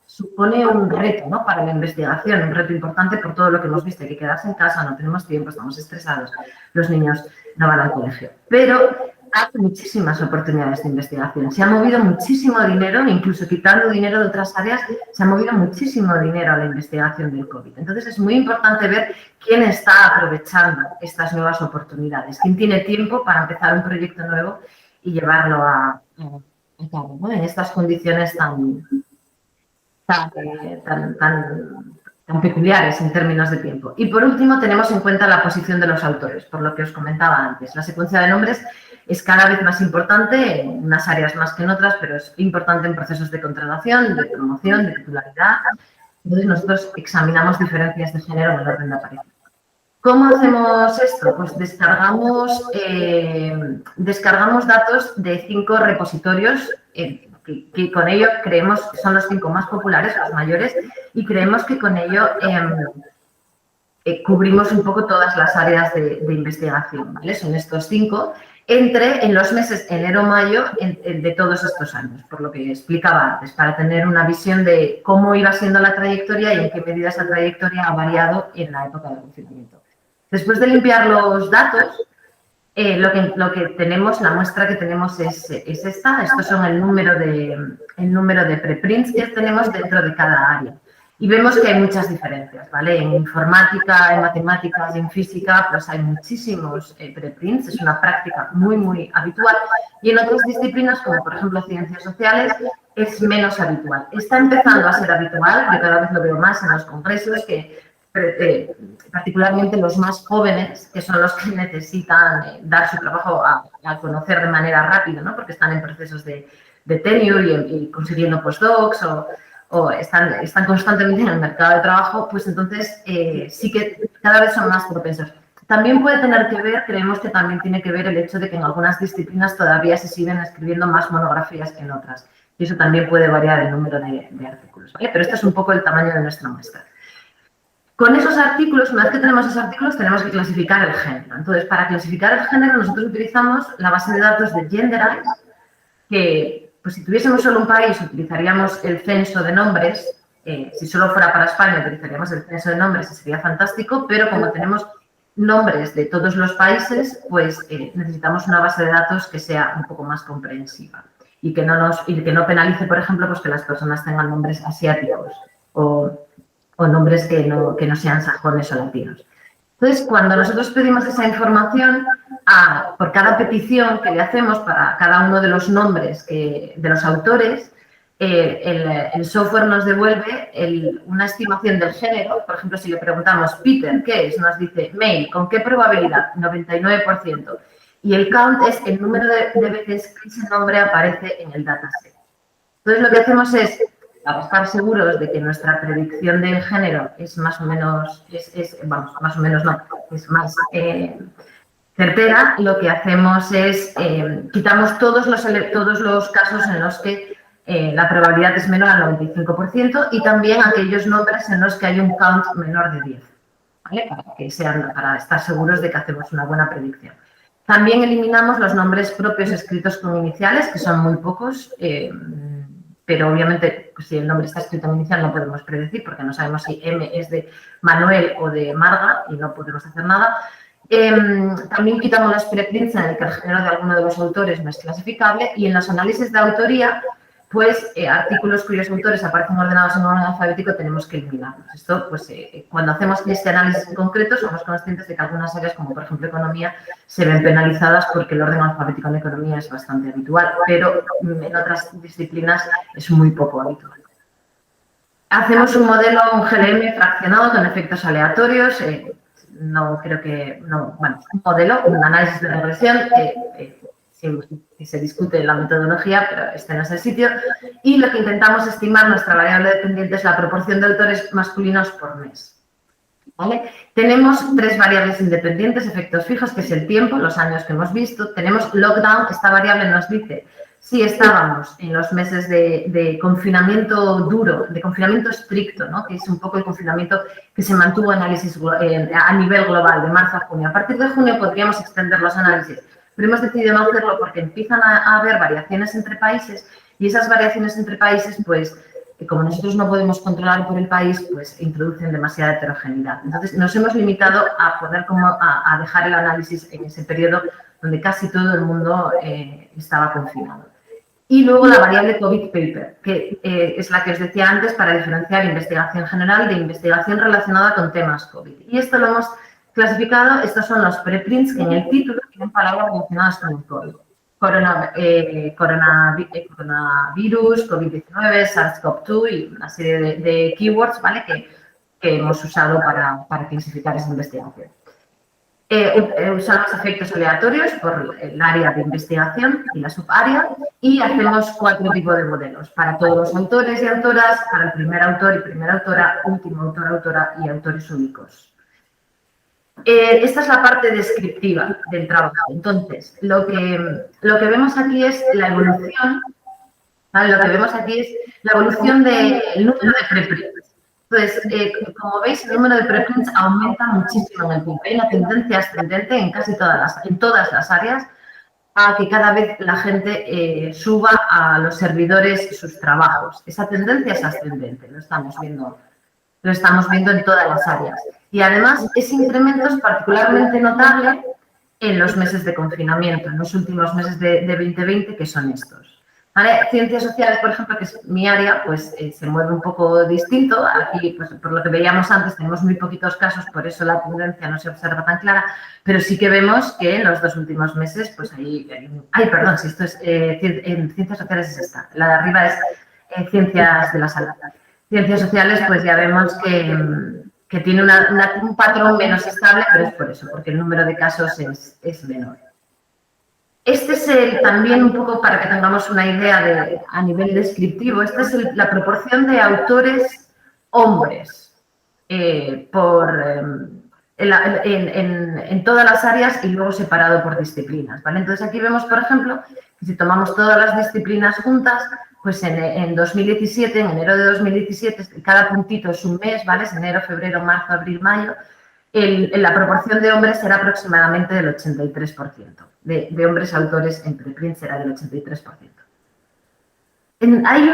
supone un reto, ¿no?, para la investigación, un reto importante por todo lo que hemos visto, hay que quedarse en casa, no tenemos tiempo, estamos estresados, los niños no van al colegio. Pero hay muchísimas oportunidades de investigación. Se ha movido muchísimo dinero, incluso quitando dinero de otras áreas, se ha movido muchísimo dinero a la investigación del COVID. Entonces, es muy importante ver quién está aprovechando estas nuevas oportunidades, quién tiene tiempo para empezar un proyecto nuevo y llevarlo a cabo, ¿no?, en estas condiciones tan peculiares en términos de tiempo. Y, por último, tenemos en cuenta la posición de los autores, por lo que os comentaba antes. La secuencia de nombres es cada vez más importante, en unas áreas más que en otras, pero es importante en procesos de contratación, de promoción, de titularidad. Entonces, nosotros examinamos diferencias de género en el orden de aparición. ¿Cómo hacemos esto? Pues descargamos datos de 5 repositorios que con ello creemos que son los 5 más populares, los mayores, y creemos que con ello cubrimos un poco todas las áreas de investigación, ¿vale? Son estos 5 en los meses enero-mayo de todos estos años, por lo que explicaba antes, para tener una visión de cómo iba siendo la trayectoria y en qué medida esa trayectoria ha variado en la época del confinamiento. Después de limpiar los datos, lo que tenemos, la muestra que tenemos es esta. Estos son el número de preprints que tenemos dentro de cada área. Y vemos que hay muchas diferencias, ¿vale? En informática, en matemáticas, en física, pues hay muchísimos preprints, es una práctica muy, muy habitual. Y en otras disciplinas, como por ejemplo ciencias sociales, es menos habitual. Está empezando a ser habitual, yo cada vez lo veo más en los congresos, que particularmente los más jóvenes, que son los que necesitan dar su trabajo a conocer de manera rápida, ¿no?, porque están en procesos de tenure y consiguiendo postdocs o están constantemente en el mercado de trabajo, pues entonces sí que cada vez son más propensos. También puede tener que ver, creemos que también tiene que ver el hecho de que en algunas disciplinas todavía se siguen escribiendo más monografías que en otras. Y eso también puede variar el número de artículos, ¿vale? Pero este es un poco el tamaño de nuestra muestra. Con esos artículos, una vez que tenemos esos artículos, tenemos que clasificar el género. Entonces, para clasificar el género, nosotros utilizamos la base de datos de Genderize, que, pues, si tuviésemos solo un país, utilizaríamos el censo de nombres. Si solo fuera para España, utilizaríamos el censo de nombres y sería fantástico, pero como tenemos nombres de todos los países, pues necesitamos una base de datos que sea un poco más comprensiva y que no penalice, por ejemplo, pues que las personas tengan nombres asiáticos o nombres que no sean sajones o latinos. Entonces, cuando nosotros pedimos esa información, por cada petición que le hacemos para cada uno de los nombres de los autores, el software nos devuelve una estimación del género. Por ejemplo, si le preguntamos, Peter, ¿qué es? Nos dice, male, ¿con qué probabilidad? 99%. Y el count es el número de veces que ese nombre aparece en el dataset. Entonces, lo que hacemos es, para estar seguros de que nuestra predicción del género es más o menos, es más certera, lo que hacemos es quitamos todos los casos en los que la probabilidad es menor al 95% y también aquellos nombres en los que hay un count menor de 10, ¿vale? Para estar seguros de que hacemos una buena predicción. También eliminamos los nombres propios escritos con iniciales, que son muy pocos, pero obviamente pues, si el nombre está escrito en inicial no podemos predecir porque no sabemos si M es de Manuel o de Marga y no podemos hacer nada. También quitamos los preprints en el que el género de alguno de los autores no es clasificable y en los análisis de autoría pues artículos cuyos autores aparecen ordenados en orden alfabético tenemos que eliminarlos. Esto, pues, cuando hacemos este análisis en concreto, somos conscientes de que algunas áreas, como por ejemplo economía, se ven penalizadas porque el orden alfabético en economía es bastante habitual, pero en otras disciplinas es muy poco habitual. Hacemos un modelo, un GLM fraccionado con efectos aleatorios. Un modelo, un análisis de regresión, si se discute la metodología, pero este no es el sitio. Y lo que intentamos estimar, nuestra variable dependiente, es la proporción de autores masculinos por mes. ¿Vale? Tenemos 3 variables independientes, efectos fijos, que es el tiempo, los años que hemos visto. Tenemos lockdown, esta variable nos dice si estábamos en los meses de confinamiento duro, de confinamiento estricto, ¿no? Que es un poco el confinamiento que se mantuvo análisis a nivel global, de marzo a junio. A partir de junio podríamos extender los análisis, pero hemos decidido no hacerlo porque empiezan a haber variaciones entre países y esas variaciones entre países, pues, como nosotros no podemos controlar por el país, pues introducen demasiada heterogeneidad. Entonces, nos hemos limitado a poner a dejar el análisis en ese periodo donde casi todo el mundo estaba confinado. Y luego la variable COVID paper, que es la que os decía antes para diferenciar investigación general de investigación relacionada con temas COVID. Y esto lo hemos clasificado, estos son los preprints que en el título tienen palabras relacionadas con el COVID. Coronavirus, COVID-19, SARS-CoV-2 y una serie de keywords, ¿vale? que hemos usado para clasificar esa investigación. Usamos efectos aleatorios por el área de investigación y la subárea y hacemos 4 tipos de modelos para todos los autores y autoras, para el primer autor y primera autora, último autor, autora y autores únicos. Esta es la parte descriptiva del trabajo. Entonces, lo que vemos aquí es la evolución, ¿vale? Lo que vemos aquí es la evolución del número de preprints. Entonces, como veis, el número de preprints aumenta muchísimo en el tiempo. Hay una tendencia ascendente en casi todas las áreas a que cada vez la gente suba a los servidores sus trabajos. Esa tendencia es ascendente, lo estamos viendo en todas las áreas. Y además, ese incremento es particularmente notable en los meses de confinamiento, en los últimos meses de 2020, que son estos. ¿Vale? Ciencias sociales, por ejemplo, que es mi área, pues se mueve un poco distinto. Aquí, pues, por lo que veíamos antes, tenemos muy poquitos casos, por eso la tendencia no se observa tan clara, pero sí que vemos que en los 2 últimos meses, pues perdón, si esto es en ciencias sociales es esta, la de arriba es ciencias de la salud. Ciencias sociales, pues ya vemos que tiene un patrón menos estable, pero es por eso, porque el número de casos es menor. Este es también un poco para que tengamos una idea a nivel descriptivo, esta es la proporción de autores hombres en todas las áreas y luego separado por disciplinas, ¿vale? Entonces aquí vemos, por ejemplo, que si tomamos todas las disciplinas juntas, pues en 2017, en enero de 2017, cada puntito es un mes, ¿vale? Es enero, febrero, marzo, abril, mayo. La proporción de hombres era aproximadamente del 83%. De hombres autores en preprint será del 83%. Hay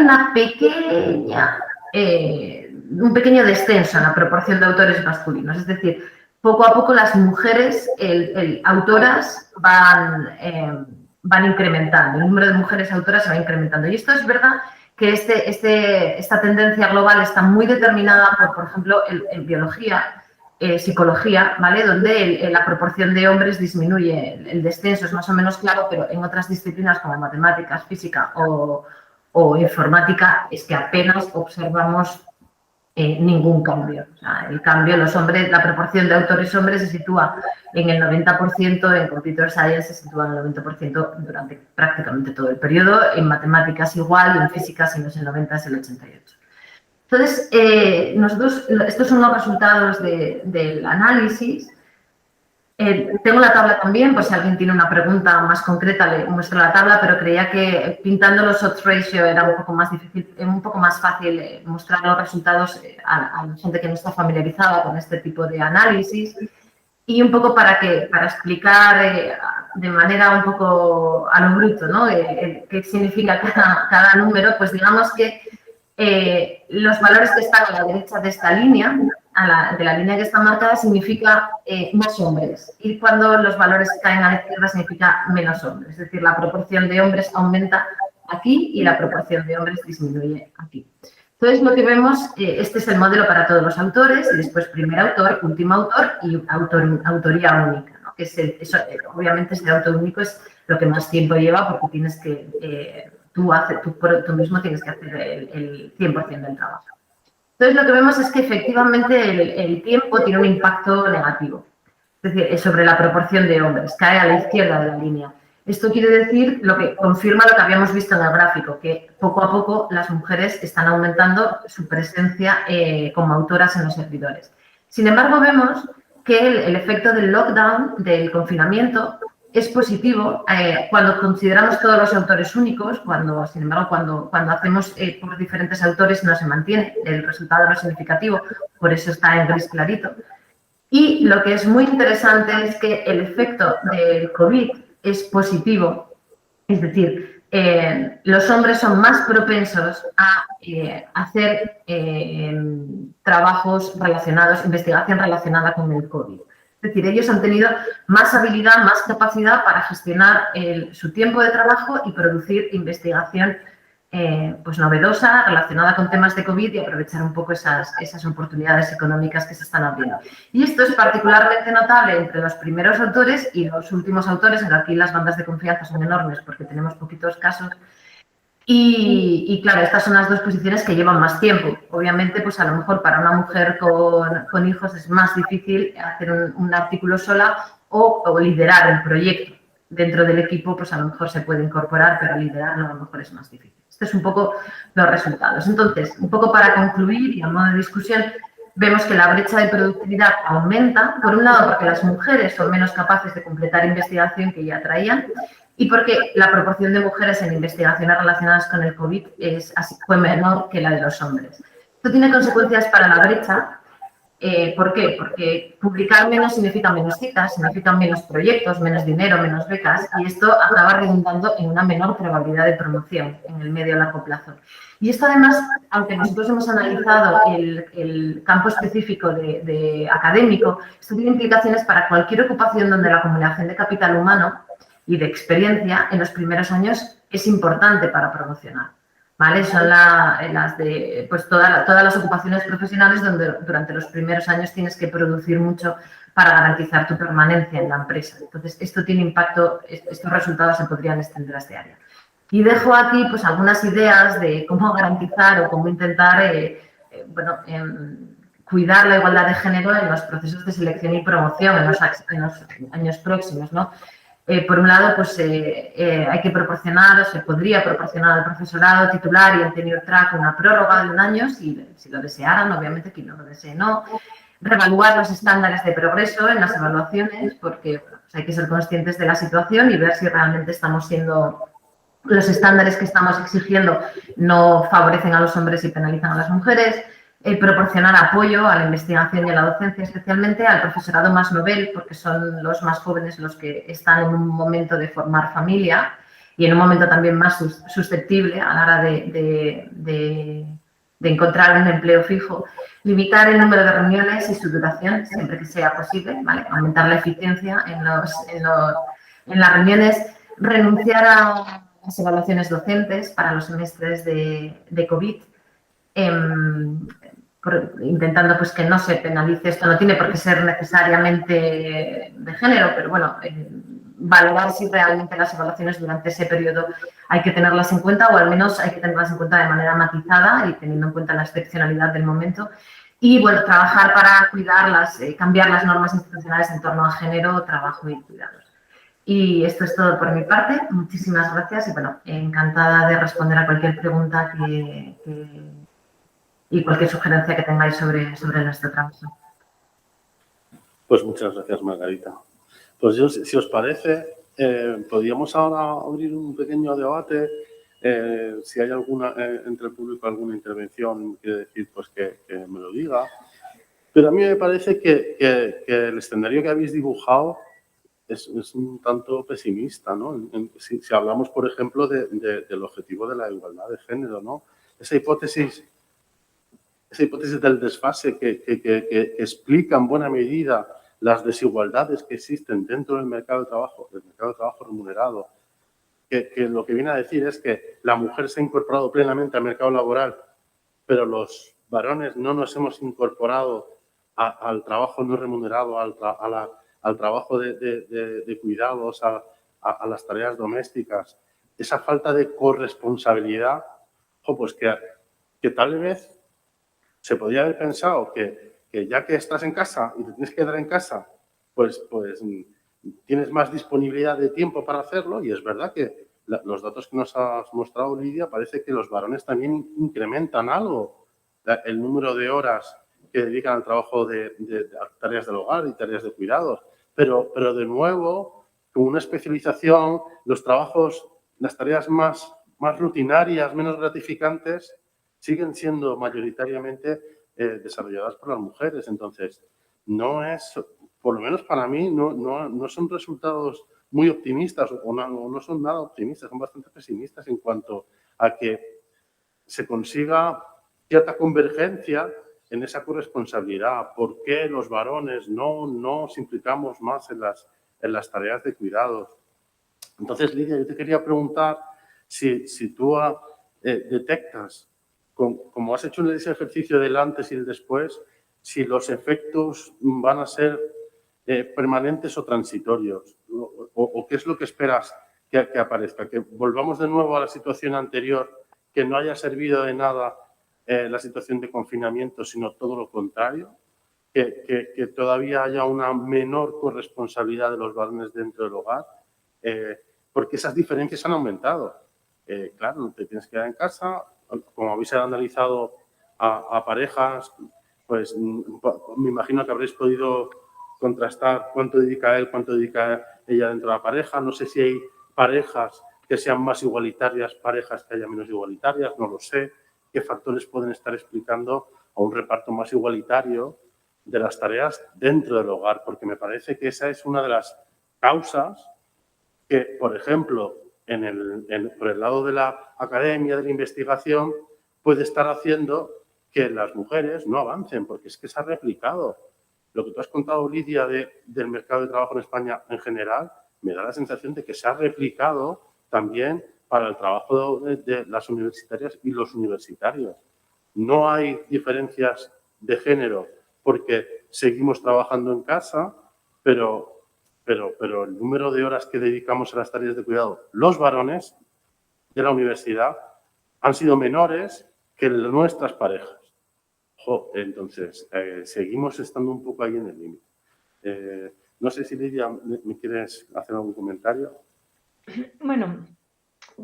un pequeño descenso en la proporción de autores masculinos, es decir, poco a poco las mujeres autoras van incrementando, el número de mujeres autoras se va incrementando. Y esto es verdad que esta tendencia global está muy determinada por ejemplo, en biología, psicología, ¿vale? Donde la proporción de hombres disminuye, el descenso es más o menos claro, pero en otras disciplinas como matemáticas, física o informática es que apenas observamos ningún cambio. O sea, el cambio, la proporción de autores hombres se sitúa en el 90%, en Computer Science se sitúa en el 90% durante prácticamente todo el periodo, en matemáticas igual y en física, si no es el 90, es el 88%. Entonces, estos son los resultados del análisis. Tengo la tabla también, por si alguien tiene una pregunta más concreta, le muestro la tabla, pero creía que pintando los odds ratio era un poco más difícil, un poco más fácil mostrar los resultados a la gente que no está familiarizada con este tipo de análisis. Y un poco para explicar de manera un poco a lo bruto, ¿no? Qué significa cada número, pues digamos que los valores que están a la derecha de esta línea, de la línea que está marcada, significa más hombres. Y cuando los valores caen a la izquierda significa menos hombres. Es decir, la proporción de hombres aumenta aquí y la proporción de hombres disminuye aquí. Entonces, lo que vemos, este es el modelo para todos los autores, y después primer autor, último autor y autoría única, ¿no? Que es obviamente ser autor único es lo que más tiempo lleva porque tienes que, tú mismo tienes que hacer el 100% del trabajo. Entonces, lo que vemos es que efectivamente el tiempo tiene un impacto negativo, es decir, sobre la proporción de hombres, cae a la izquierda de la línea. Esto quiere decir, confirma lo que habíamos visto en el gráfico, que poco a poco las mujeres están aumentando su presencia como autoras en los servidores. Sin embargo, vemos que el efecto del lockdown, del confinamiento, es positivo cuando consideramos todos los autores únicos, sin embargo, cuando hacemos por diferentes autores no se mantiene, el resultado no es significativo, por eso está en gris clarito. Y lo que es muy interesante es que el efecto del COVID es positivo, es decir, los hombres son más propensos a hacer trabajos relacionados, investigación relacionada con el COVID. Es decir, ellos han tenido más habilidad, más capacidad para gestionar su tiempo de trabajo y producir investigación pues novedosa, relacionada con temas de COVID y aprovechar un poco esas oportunidades económicas que se están abriendo. Y esto es particularmente notable entre los primeros autores y los últimos autores, en aquí las bandas de confianza son enormes porque tenemos poquitos casos. Y claro, estas son las dos posiciones que llevan más tiempo. Obviamente, pues a lo mejor para una mujer con hijos es más difícil hacer un artículo sola o liderar un proyecto. Dentro del equipo, pues a lo mejor se puede incorporar, pero liderarlo a lo mejor es más difícil. Estos son un poco los resultados. Entonces, un poco para concluir y a modo de discusión, vemos que la brecha de productividad aumenta, por un lado porque las mujeres son menos capaces de completar investigación que ya traían y porque la proporción de mujeres en investigaciones relacionadas con el COVID fue menor que la de los hombres. Esto tiene consecuencias para la brecha. ¿Por qué? Porque publicar menos significa menos citas, significa menos proyectos, menos dinero, menos becas, y esto acaba redundando en una menor probabilidad de promoción en el medio a largo plazo. Y esto además, aunque nosotros hemos analizado el campo específico de académico, esto tiene implicaciones para cualquier ocupación donde la acumulación de capital humano y de experiencia en los primeros años es importante para promocionar. ¿Vale? Son pues todas las ocupaciones profesionales donde durante los primeros años tienes que producir mucho para garantizar tu permanencia en la empresa. Entonces, esto tiene impacto, estos resultados se podrían extender a este área. Y dejo aquí pues algunas ideas de cómo garantizar o cómo intentar cuidar la igualdad de género en los procesos de selección y promoción en los años próximos, ¿no? Por un lado, pues hay que proporcionar, o se podría proporcionar al profesorado titular y en tenure track una prórroga de un año, si lo desearan, obviamente quien no lo desee no. Reevaluar los estándares de progreso en las evaluaciones, porque pues hay que ser conscientes de la situación y ver si realmente los estándares que estamos exigiendo no favorecen a los hombres y penalizan a las mujeres. Proporcionar apoyo a la investigación y a la docencia, especialmente al profesorado más novel, porque son los más jóvenes los que están en un momento de formar familia y en un momento también más susceptible a la hora de encontrar un empleo fijo. Limitar el número de reuniones y su duración, siempre que sea posible, ¿vale? Aumentar la eficiencia en las reuniones. Renunciar a las evaluaciones docentes para los semestres de COVID. Intentando pues que no se penalice, esto no tiene por qué ser necesariamente de género, pero bueno, valorar si realmente las evaluaciones durante ese periodo hay que tenerlas en cuenta o al menos hay que tenerlas en cuenta de manera matizada y teniendo en cuenta la excepcionalidad del momento. Y bueno, trabajar para cambiar las normas institucionales en torno a género, trabajo y cuidados. Y esto es todo por mi parte. Muchísimas gracias y bueno, encantada de responder a cualquier pregunta y cualquier sugerencia que tengáis sobre nuestro trabajo. Pues muchas gracias, Margarita. Pues yo, si os parece, podríamos ahora abrir un pequeño debate. Si hay alguna entre el público alguna intervención, quiere decir pues que me lo diga. Pero a mí me parece que el escenario que habéis dibujado es un tanto pesimista, ¿no? Si hablamos, por ejemplo, del objetivo de la igualdad de género, ¿no? Esa hipótesis del desfase que explica en buena medida las desigualdades que existen dentro del mercado de trabajo remunerado, que lo que viene a decir es que la mujer se ha incorporado plenamente al mercado laboral, pero los varones no nos hemos incorporado al trabajo no remunerado, al trabajo de cuidados, a las tareas domésticas. Esa falta de corresponsabilidad, pues que tal vez se podría haber pensado que ya que estás en casa y te tienes que quedar en casa, pues tienes más disponibilidad de tiempo para hacerlo, y es verdad que los datos que nos has mostrado, Lidia, parece que los varones también incrementan algo el número de horas que dedican al trabajo de tareas del hogar y tareas de cuidados. Pero de nuevo, con una especialización, los trabajos, las tareas más rutinarias, menos gratificantes, siguen siendo mayoritariamente desarrolladas por las mujeres. Entonces, no es, por lo menos para mí, no son resultados muy optimistas o no son nada optimistas, son bastante pesimistas en cuanto a que se consiga cierta convergencia en esa corresponsabilidad. ¿Por qué los varones no nos implicamos más en las tareas de cuidados? Entonces, Lidia, yo te quería preguntar si tú detectas, como has hecho ese ejercicio del antes y el después, si los efectos van a ser permanentes o transitorios, o qué es lo que esperas que aparezca, que volvamos de nuevo a la situación anterior, que no haya servido de nada la situación de confinamiento, sino todo lo contrario, que todavía haya una menor corresponsabilidad de los varones dentro del hogar, porque esas diferencias han aumentado. Claro, te tienes que quedar en casa, como habéis analizado a parejas, pues me imagino que habréis podido contrastar cuánto dedica él, cuánto dedica ella dentro de la pareja. No sé si hay parejas que sean más igualitarias, parejas que haya menos igualitarias, no lo sé. ¿Qué factores pueden estar explicando a un reparto más igualitario de las tareas dentro del hogar? Porque me parece que esa es una de las causas que, por ejemplo, por el lado de la academia, de la investigación, puede estar haciendo que las mujeres no avancen, porque es que se ha replicado. Lo que tú has contado, Lidia, del mercado de trabajo en España en general, me da la sensación de que se ha replicado también para el trabajo de las universitarias y los universitarios. No hay diferencias de género porque seguimos trabajando en casa, pero el número de horas que dedicamos a las tareas de cuidado los varones de la universidad han sido menores que nuestras parejas. Entonces, seguimos estando un poco ahí en el límite. No sé si, Lidia, ¿me quieres hacer algún comentario? Bueno,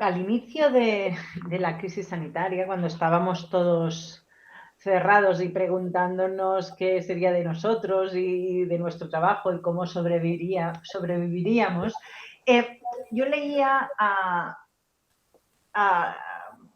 al inicio de la crisis sanitaria, cuando estábamos todos cerrados y preguntándonos qué sería de nosotros y de nuestro trabajo y cómo sobreviviríamos, yo leía a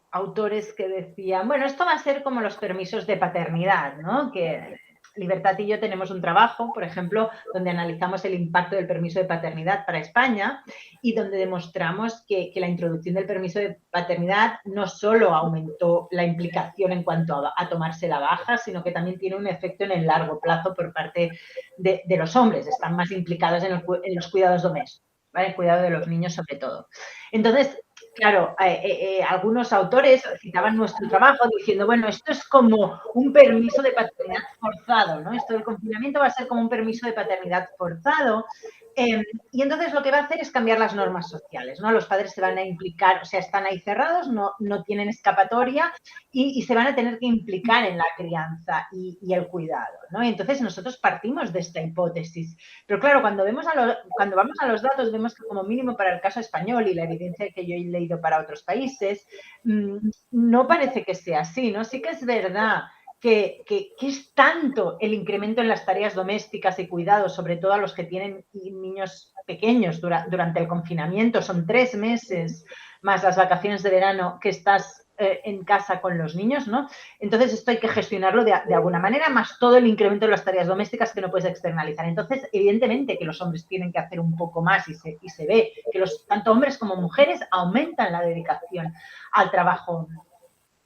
autores que decían, bueno, esto va a ser como los permisos de paternidad, ¿no? Que Libertad y yo tenemos un trabajo, por ejemplo, donde analizamos el impacto del permiso de paternidad para España y donde demostramos que la introducción del permiso de paternidad no solo aumentó la implicación en cuanto a tomarse la baja, sino que también tiene un efecto en el largo plazo por parte de los hombres. Están más implicados en los cuidados domésticos, ¿vale? El cuidado de los niños sobre todo. Entonces, claro, algunos autores citaban nuestro trabajo diciendo, bueno, esto es como un permiso de paternidad forzado, ¿no? Esto del confinamiento va a ser como un permiso de paternidad forzado. Y entonces lo que va a hacer es cambiar las normas sociales, ¿no? Los padres se van a implicar, o sea, están ahí cerrados, no tienen escapatoria y se van a tener que implicar en la crianza y el cuidado, ¿no? Y entonces nosotros partimos de esta hipótesis. Pero claro, cuando vamos a los datos, vemos que como mínimo para el caso español y la evidencia que yo he leído para otros países, no parece que sea así, ¿no? Sí que es verdad que es tanto el incremento en las tareas domésticas y cuidados, sobre todo a los que tienen niños pequeños durante el confinamiento, son 3 meses más las vacaciones de verano que estás en casa con los niños, ¿no? Entonces esto hay que gestionarlo de alguna manera, más todo el incremento de las tareas domésticas que no puedes externalizar. Entonces, evidentemente que los hombres tienen que hacer un poco más y se ve que tanto hombres como mujeres aumentan la dedicación al trabajo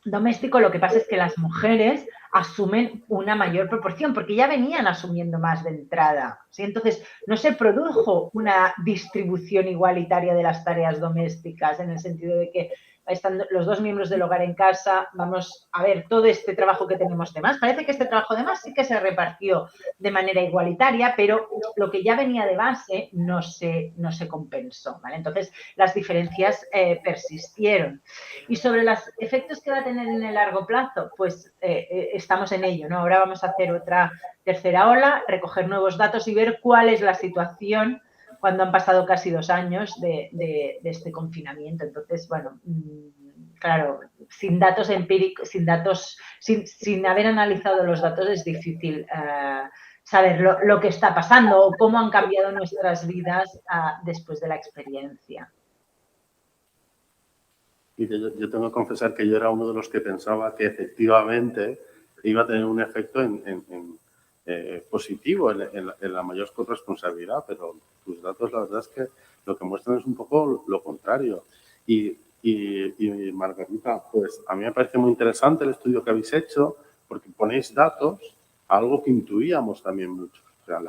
doméstico, lo que pasa es que las mujeres asumen una mayor proporción, porque ya venían asumiendo más de entrada, ¿sí? Entonces, no se produjo una distribución igualitaria de las tareas domésticas, en el sentido de que están los dos miembros del hogar en casa, vamos a ver todo este trabajo que tenemos de más. Parece que este trabajo de más sí que se repartió de manera igualitaria, pero lo que ya venía de base no se compensó, ¿vale? Entonces, las diferencias persistieron. Y sobre los efectos que va a tener en el largo plazo, pues estamos en ello, ¿no? Ahora vamos a hacer otra tercera ola, recoger nuevos datos y ver cuál es la situación cuando han pasado casi 2 años de este confinamiento. Entonces, bueno, claro, sin datos empíricos, sin haber analizado los datos es difícil saber lo que está pasando o cómo han cambiado nuestras vidas después de la experiencia. Y yo tengo que confesar que yo era uno de los que pensaba que efectivamente iba a tener un efecto positivo en la mayor corresponsabilidad, pero tus datos, la verdad es que lo que muestran es un poco lo contrario. Y Margarita, pues a mí me parece muy interesante el estudio que habéis hecho, porque ponéis datos a algo que intuíamos también mucho. O sea,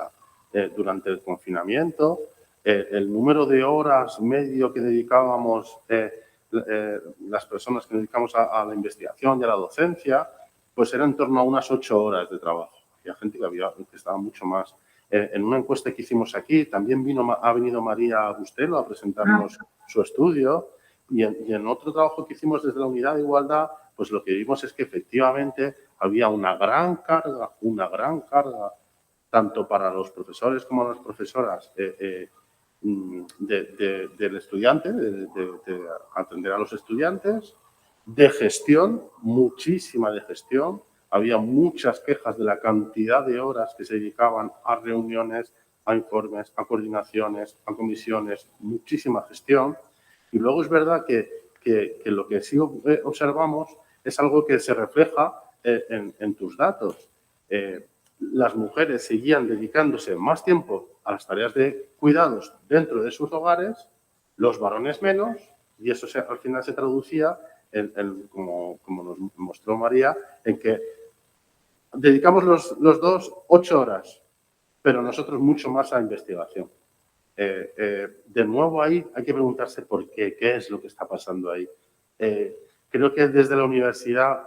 durante el confinamiento, el número de horas medio que dedicábamos las personas que nos dedicamos a la investigación y a la docencia, pues era en torno a unas 8 horas de trabajo. Había gente que estaba mucho más. En una encuesta que hicimos aquí, también ha venido María Bustelo a presentarnos su estudio, y en otro trabajo que hicimos desde la Unidad de Igualdad, pues lo que vimos es que efectivamente había una gran carga, tanto para los profesores como las profesoras, del estudiante, de atender a los estudiantes, de gestión, muchísima de gestión. Había muchas quejas de la cantidad de horas que se dedicaban a reuniones, a informes, a coordinaciones, a comisiones, muchísima gestión. Y luego es verdad que lo que sí observamos es algo que se refleja en tus datos. Las mujeres seguían dedicándose más tiempo a las tareas de cuidados dentro de sus hogares, los varones menos, y eso al final se traducía como nos mostró María, en que dedicamos los dos 8 horas, pero nosotros mucho más a investigación. De nuevo ahí hay que preguntarse por qué es lo que está pasando ahí. Creo que desde la universidad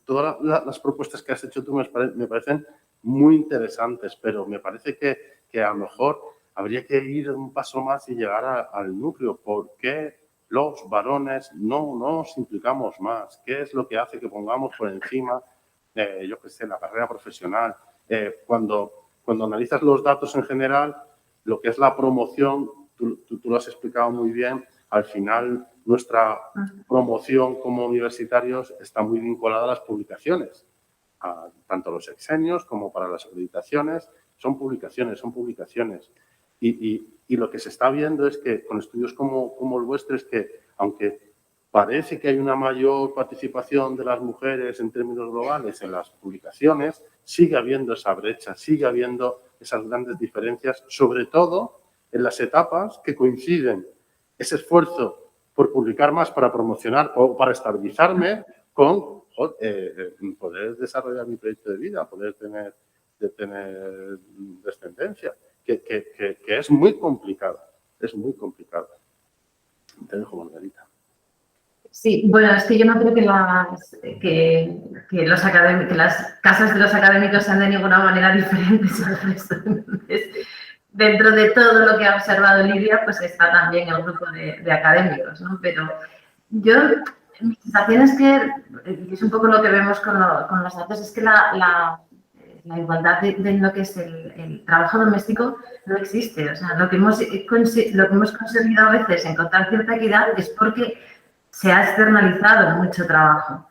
todas las propuestas que has hecho tú me parecen muy interesantes, pero me parece que a lo mejor habría que ir un paso más y llegar al núcleo. ¿Por qué los varones no nos implicamos más? ¿Qué es lo que hace que pongamos por encima, yo qué sé, la carrera profesional? Cuando analizas los datos en general, lo que es la promoción, tú lo has explicado muy bien, al final nuestra promoción como universitarios está muy vinculada a las publicaciones, tanto los exenios como para las acreditaciones, son publicaciones. Y lo que se está viendo es que con estudios como el vuestro es que, aunque parece que hay una mayor participación de las mujeres en términos globales en las publicaciones, sigue habiendo esa brecha, sigue habiendo esas grandes diferencias, sobre todo en las etapas que coinciden ese esfuerzo por publicar más para promocionar o para estabilizarme con poder desarrollar mi proyecto de vida, poder tener descendencia, que es muy complicado, Te dejo, Margarita. Sí, bueno, es que yo no creo que las casas de los académicos sean de ninguna manera diferentes al resto. Entonces, dentro de todo lo que ha observado Lidia, pues está también el grupo de académicos, ¿no? Pero mi sensación es que es un poco lo que vemos con los datos, es que la igualdad de lo que es el trabajo doméstico no existe. O sea, lo que hemos conseguido a veces encontrar cierta equidad es porque se ha externalizado mucho trabajo.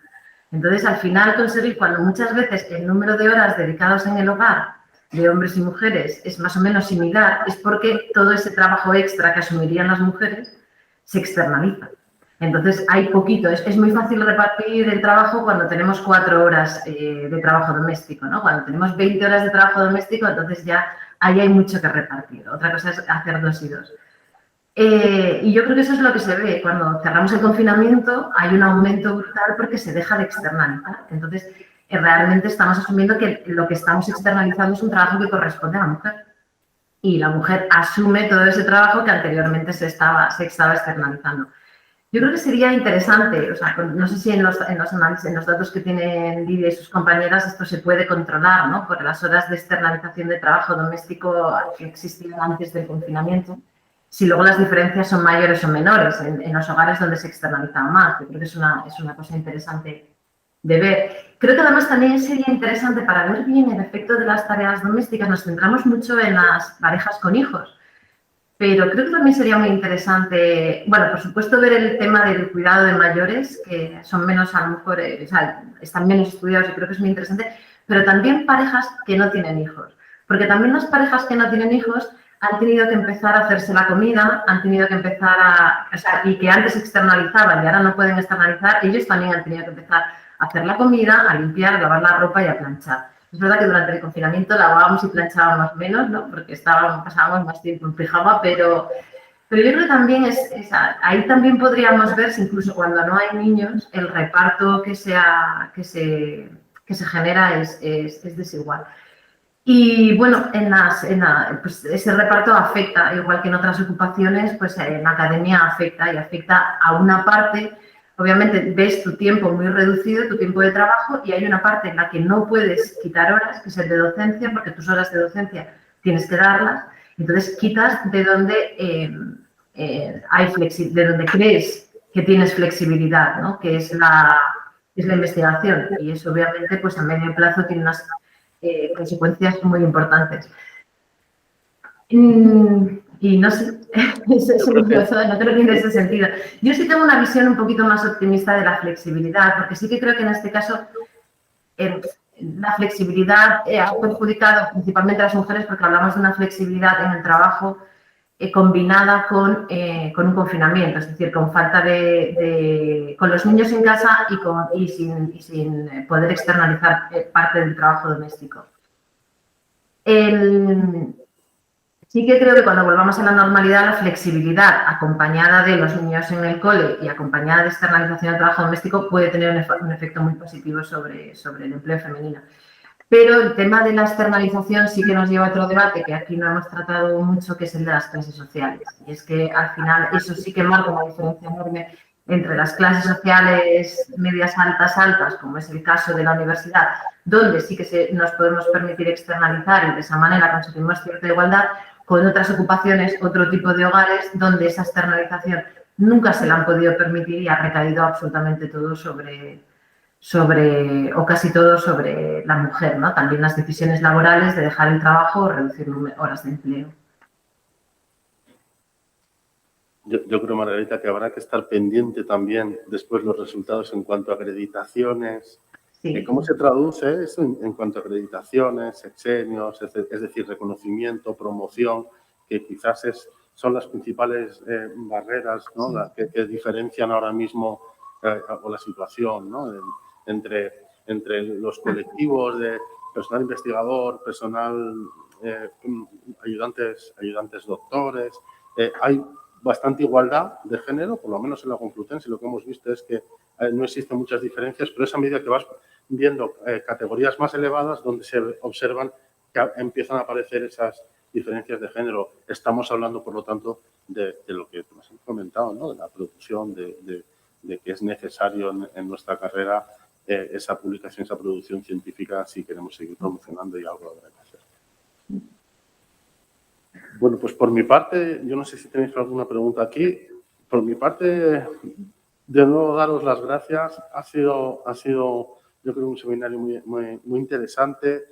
Entonces, al final, conseguir, cuando muchas veces el número de horas dedicados en el hogar de hombres y mujeres es más o menos similar, es porque todo ese trabajo extra que asumirían las mujeres se externaliza. Entonces, hay poquito. Es muy fácil repartir el trabajo cuando tenemos 4 horas de trabajo doméstico, ¿no? Cuando tenemos 20 horas de trabajo doméstico, entonces ya ahí hay mucho que repartir. Otra cosa es hacer 2 y 2. Y yo creo que eso es lo que se ve. Cuando cerramos el confinamiento hay un aumento brutal porque se deja de externalizar. Entonces, realmente estamos asumiendo que lo que estamos externalizando es un trabajo que corresponde a la mujer. Y la mujer asume todo ese trabajo que anteriormente se estaba externalizando. Yo creo que sería interesante, o sea, no sé si en los análisis, en los datos que tienen Lidia y sus compañeras esto se puede controlar, ¿no? Por las horas de externalización de trabajo doméstico que existían antes del confinamiento, si luego las diferencias son mayores o menores en los hogares donde se externalizan más. Yo creo que es una cosa interesante de ver. Creo que además también sería interesante para ver bien el efecto de las tareas domésticas. Nos centramos mucho en las parejas con hijos, pero creo que también sería muy interesante, bueno, por supuesto, ver el tema del cuidado de mayores, que son menos, a lo mejor, o sea, están menos estudiados y creo que es muy interesante, pero también parejas que no tienen hijos. Porque también las parejas que no tienen hijos han tenido que empezar a hacerse la comida, han tenido que empezar o sea, y que antes externalizaban y ahora no pueden externalizar, ellos también han tenido que empezar a hacer la comida, a limpiar, a lavar la ropa y a planchar. Es verdad que durante el confinamiento lavábamos y planchábamos menos, ¿no? Porque pasábamos más tiempo en pijama, pero yo creo que también ahí también podríamos ver si incluso cuando no hay niños, el reparto que se genera es desigual. Y bueno, pues ese reparto afecta, igual que en otras ocupaciones, pues en la academia afecta y afecta a una parte. Obviamente ves tu tiempo muy reducido, tu tiempo de trabajo, y hay una parte en la que no puedes quitar horas, que es el de docencia, porque tus horas de docencia tienes que darlas. Entonces quitas de donde de donde crees que tienes flexibilidad, ¿no? Que es la investigación. Y eso obviamente pues a medio plazo tiene unas consecuencias muy importantes. Y no sé, no creo que en ese sentido. Yo sí tengo una visión un poquito más optimista de la flexibilidad, porque sí que creo que en este caso la flexibilidad ha perjudicado principalmente a las mujeres, porque hablamos de una flexibilidad en el trabajo combinada con un confinamiento, es decir, con falta con los niños en casa y sin poder externalizar parte del trabajo doméstico. Sí que creo que cuando volvamos a la normalidad, la flexibilidad acompañada de los niños en el cole y acompañada de externalización del trabajo doméstico puede tener un efecto muy positivo sobre el empleo femenino. Pero el tema de la externalización sí que nos lleva a otro debate que aquí no hemos tratado mucho, que es el de las clases sociales. Y es que al final eso sí que marca una diferencia enorme entre las clases sociales medias altas, como es el caso de la universidad, donde sí que nos podemos permitir externalizar y de esa manera conseguimos cierta igualdad, con otras ocupaciones, otro tipo de hogares, donde esa externalización nunca se la han podido permitir y ha recaído absolutamente todo o casi todo sobre la mujer, ¿no? También las decisiones laborales de dejar el trabajo o reducir horas de empleo. Yo creo, Margarita, que habrá que estar pendiente también después los resultados en cuanto a acreditaciones. Sí. ¿Cómo se traduce eso en cuanto a acreditaciones, sexenios, es decir, reconocimiento, promoción, que quizás son las principales barreras, ¿no? Sí. que diferencian ahora mismo o la situación, ¿no? entre los colectivos de personal investigador, personal ayudantes doctores. Hay bastante igualdad de género, por lo menos en la Complutense, lo que hemos visto es que no existen muchas diferencias, pero es a medida que vas viendo categorías más elevadas donde se observan que empiezan a aparecer esas diferencias de género. Estamos hablando, por lo tanto, de lo que tú has comentado, ¿no? De la producción, de que es necesario en nuestra carrera esa publicación, esa producción científica si queremos seguir promocionando y algo habrá que hacer. Bueno, pues por mi parte, yo no sé si tenéis alguna pregunta aquí. Por mi parte, de nuevo daros las gracias. Ha sido yo creo, un seminario muy interesante.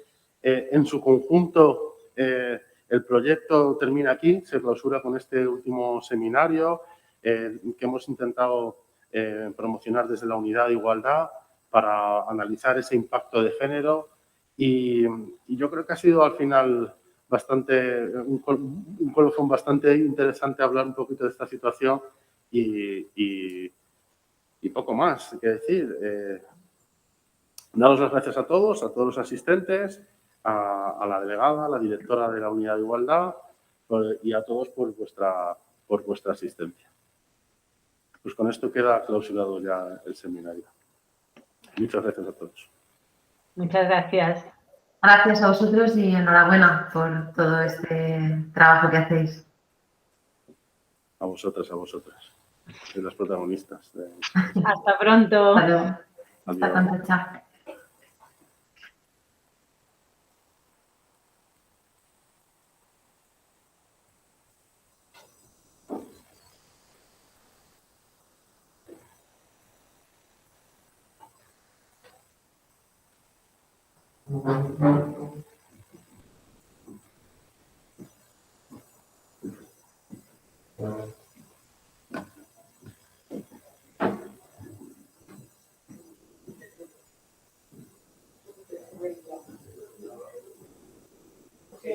En su conjunto, el proyecto termina aquí, se clausura con este último seminario que hemos intentado promocionar desde la Unidad de Igualdad para analizar ese impacto de género y yo creo que ha sido al final un colofón bastante interesante hablar un poquito de esta situación y poco más que decir. Daros las gracias a todos los asistentes, a la delegada, a la directora de la Unidad de Igualdad y a todos por vuestra por vuestra asistencia. Pues con esto queda clausurado ya el seminario. Muchas gracias a todos. Muchas gracias. Gracias a vosotros y enhorabuena por todo este trabajo que hacéis. A vosotras, de las protagonistas. Hasta pronto. Hasta luego. Hasta Adiós. pronto, chao. Sí.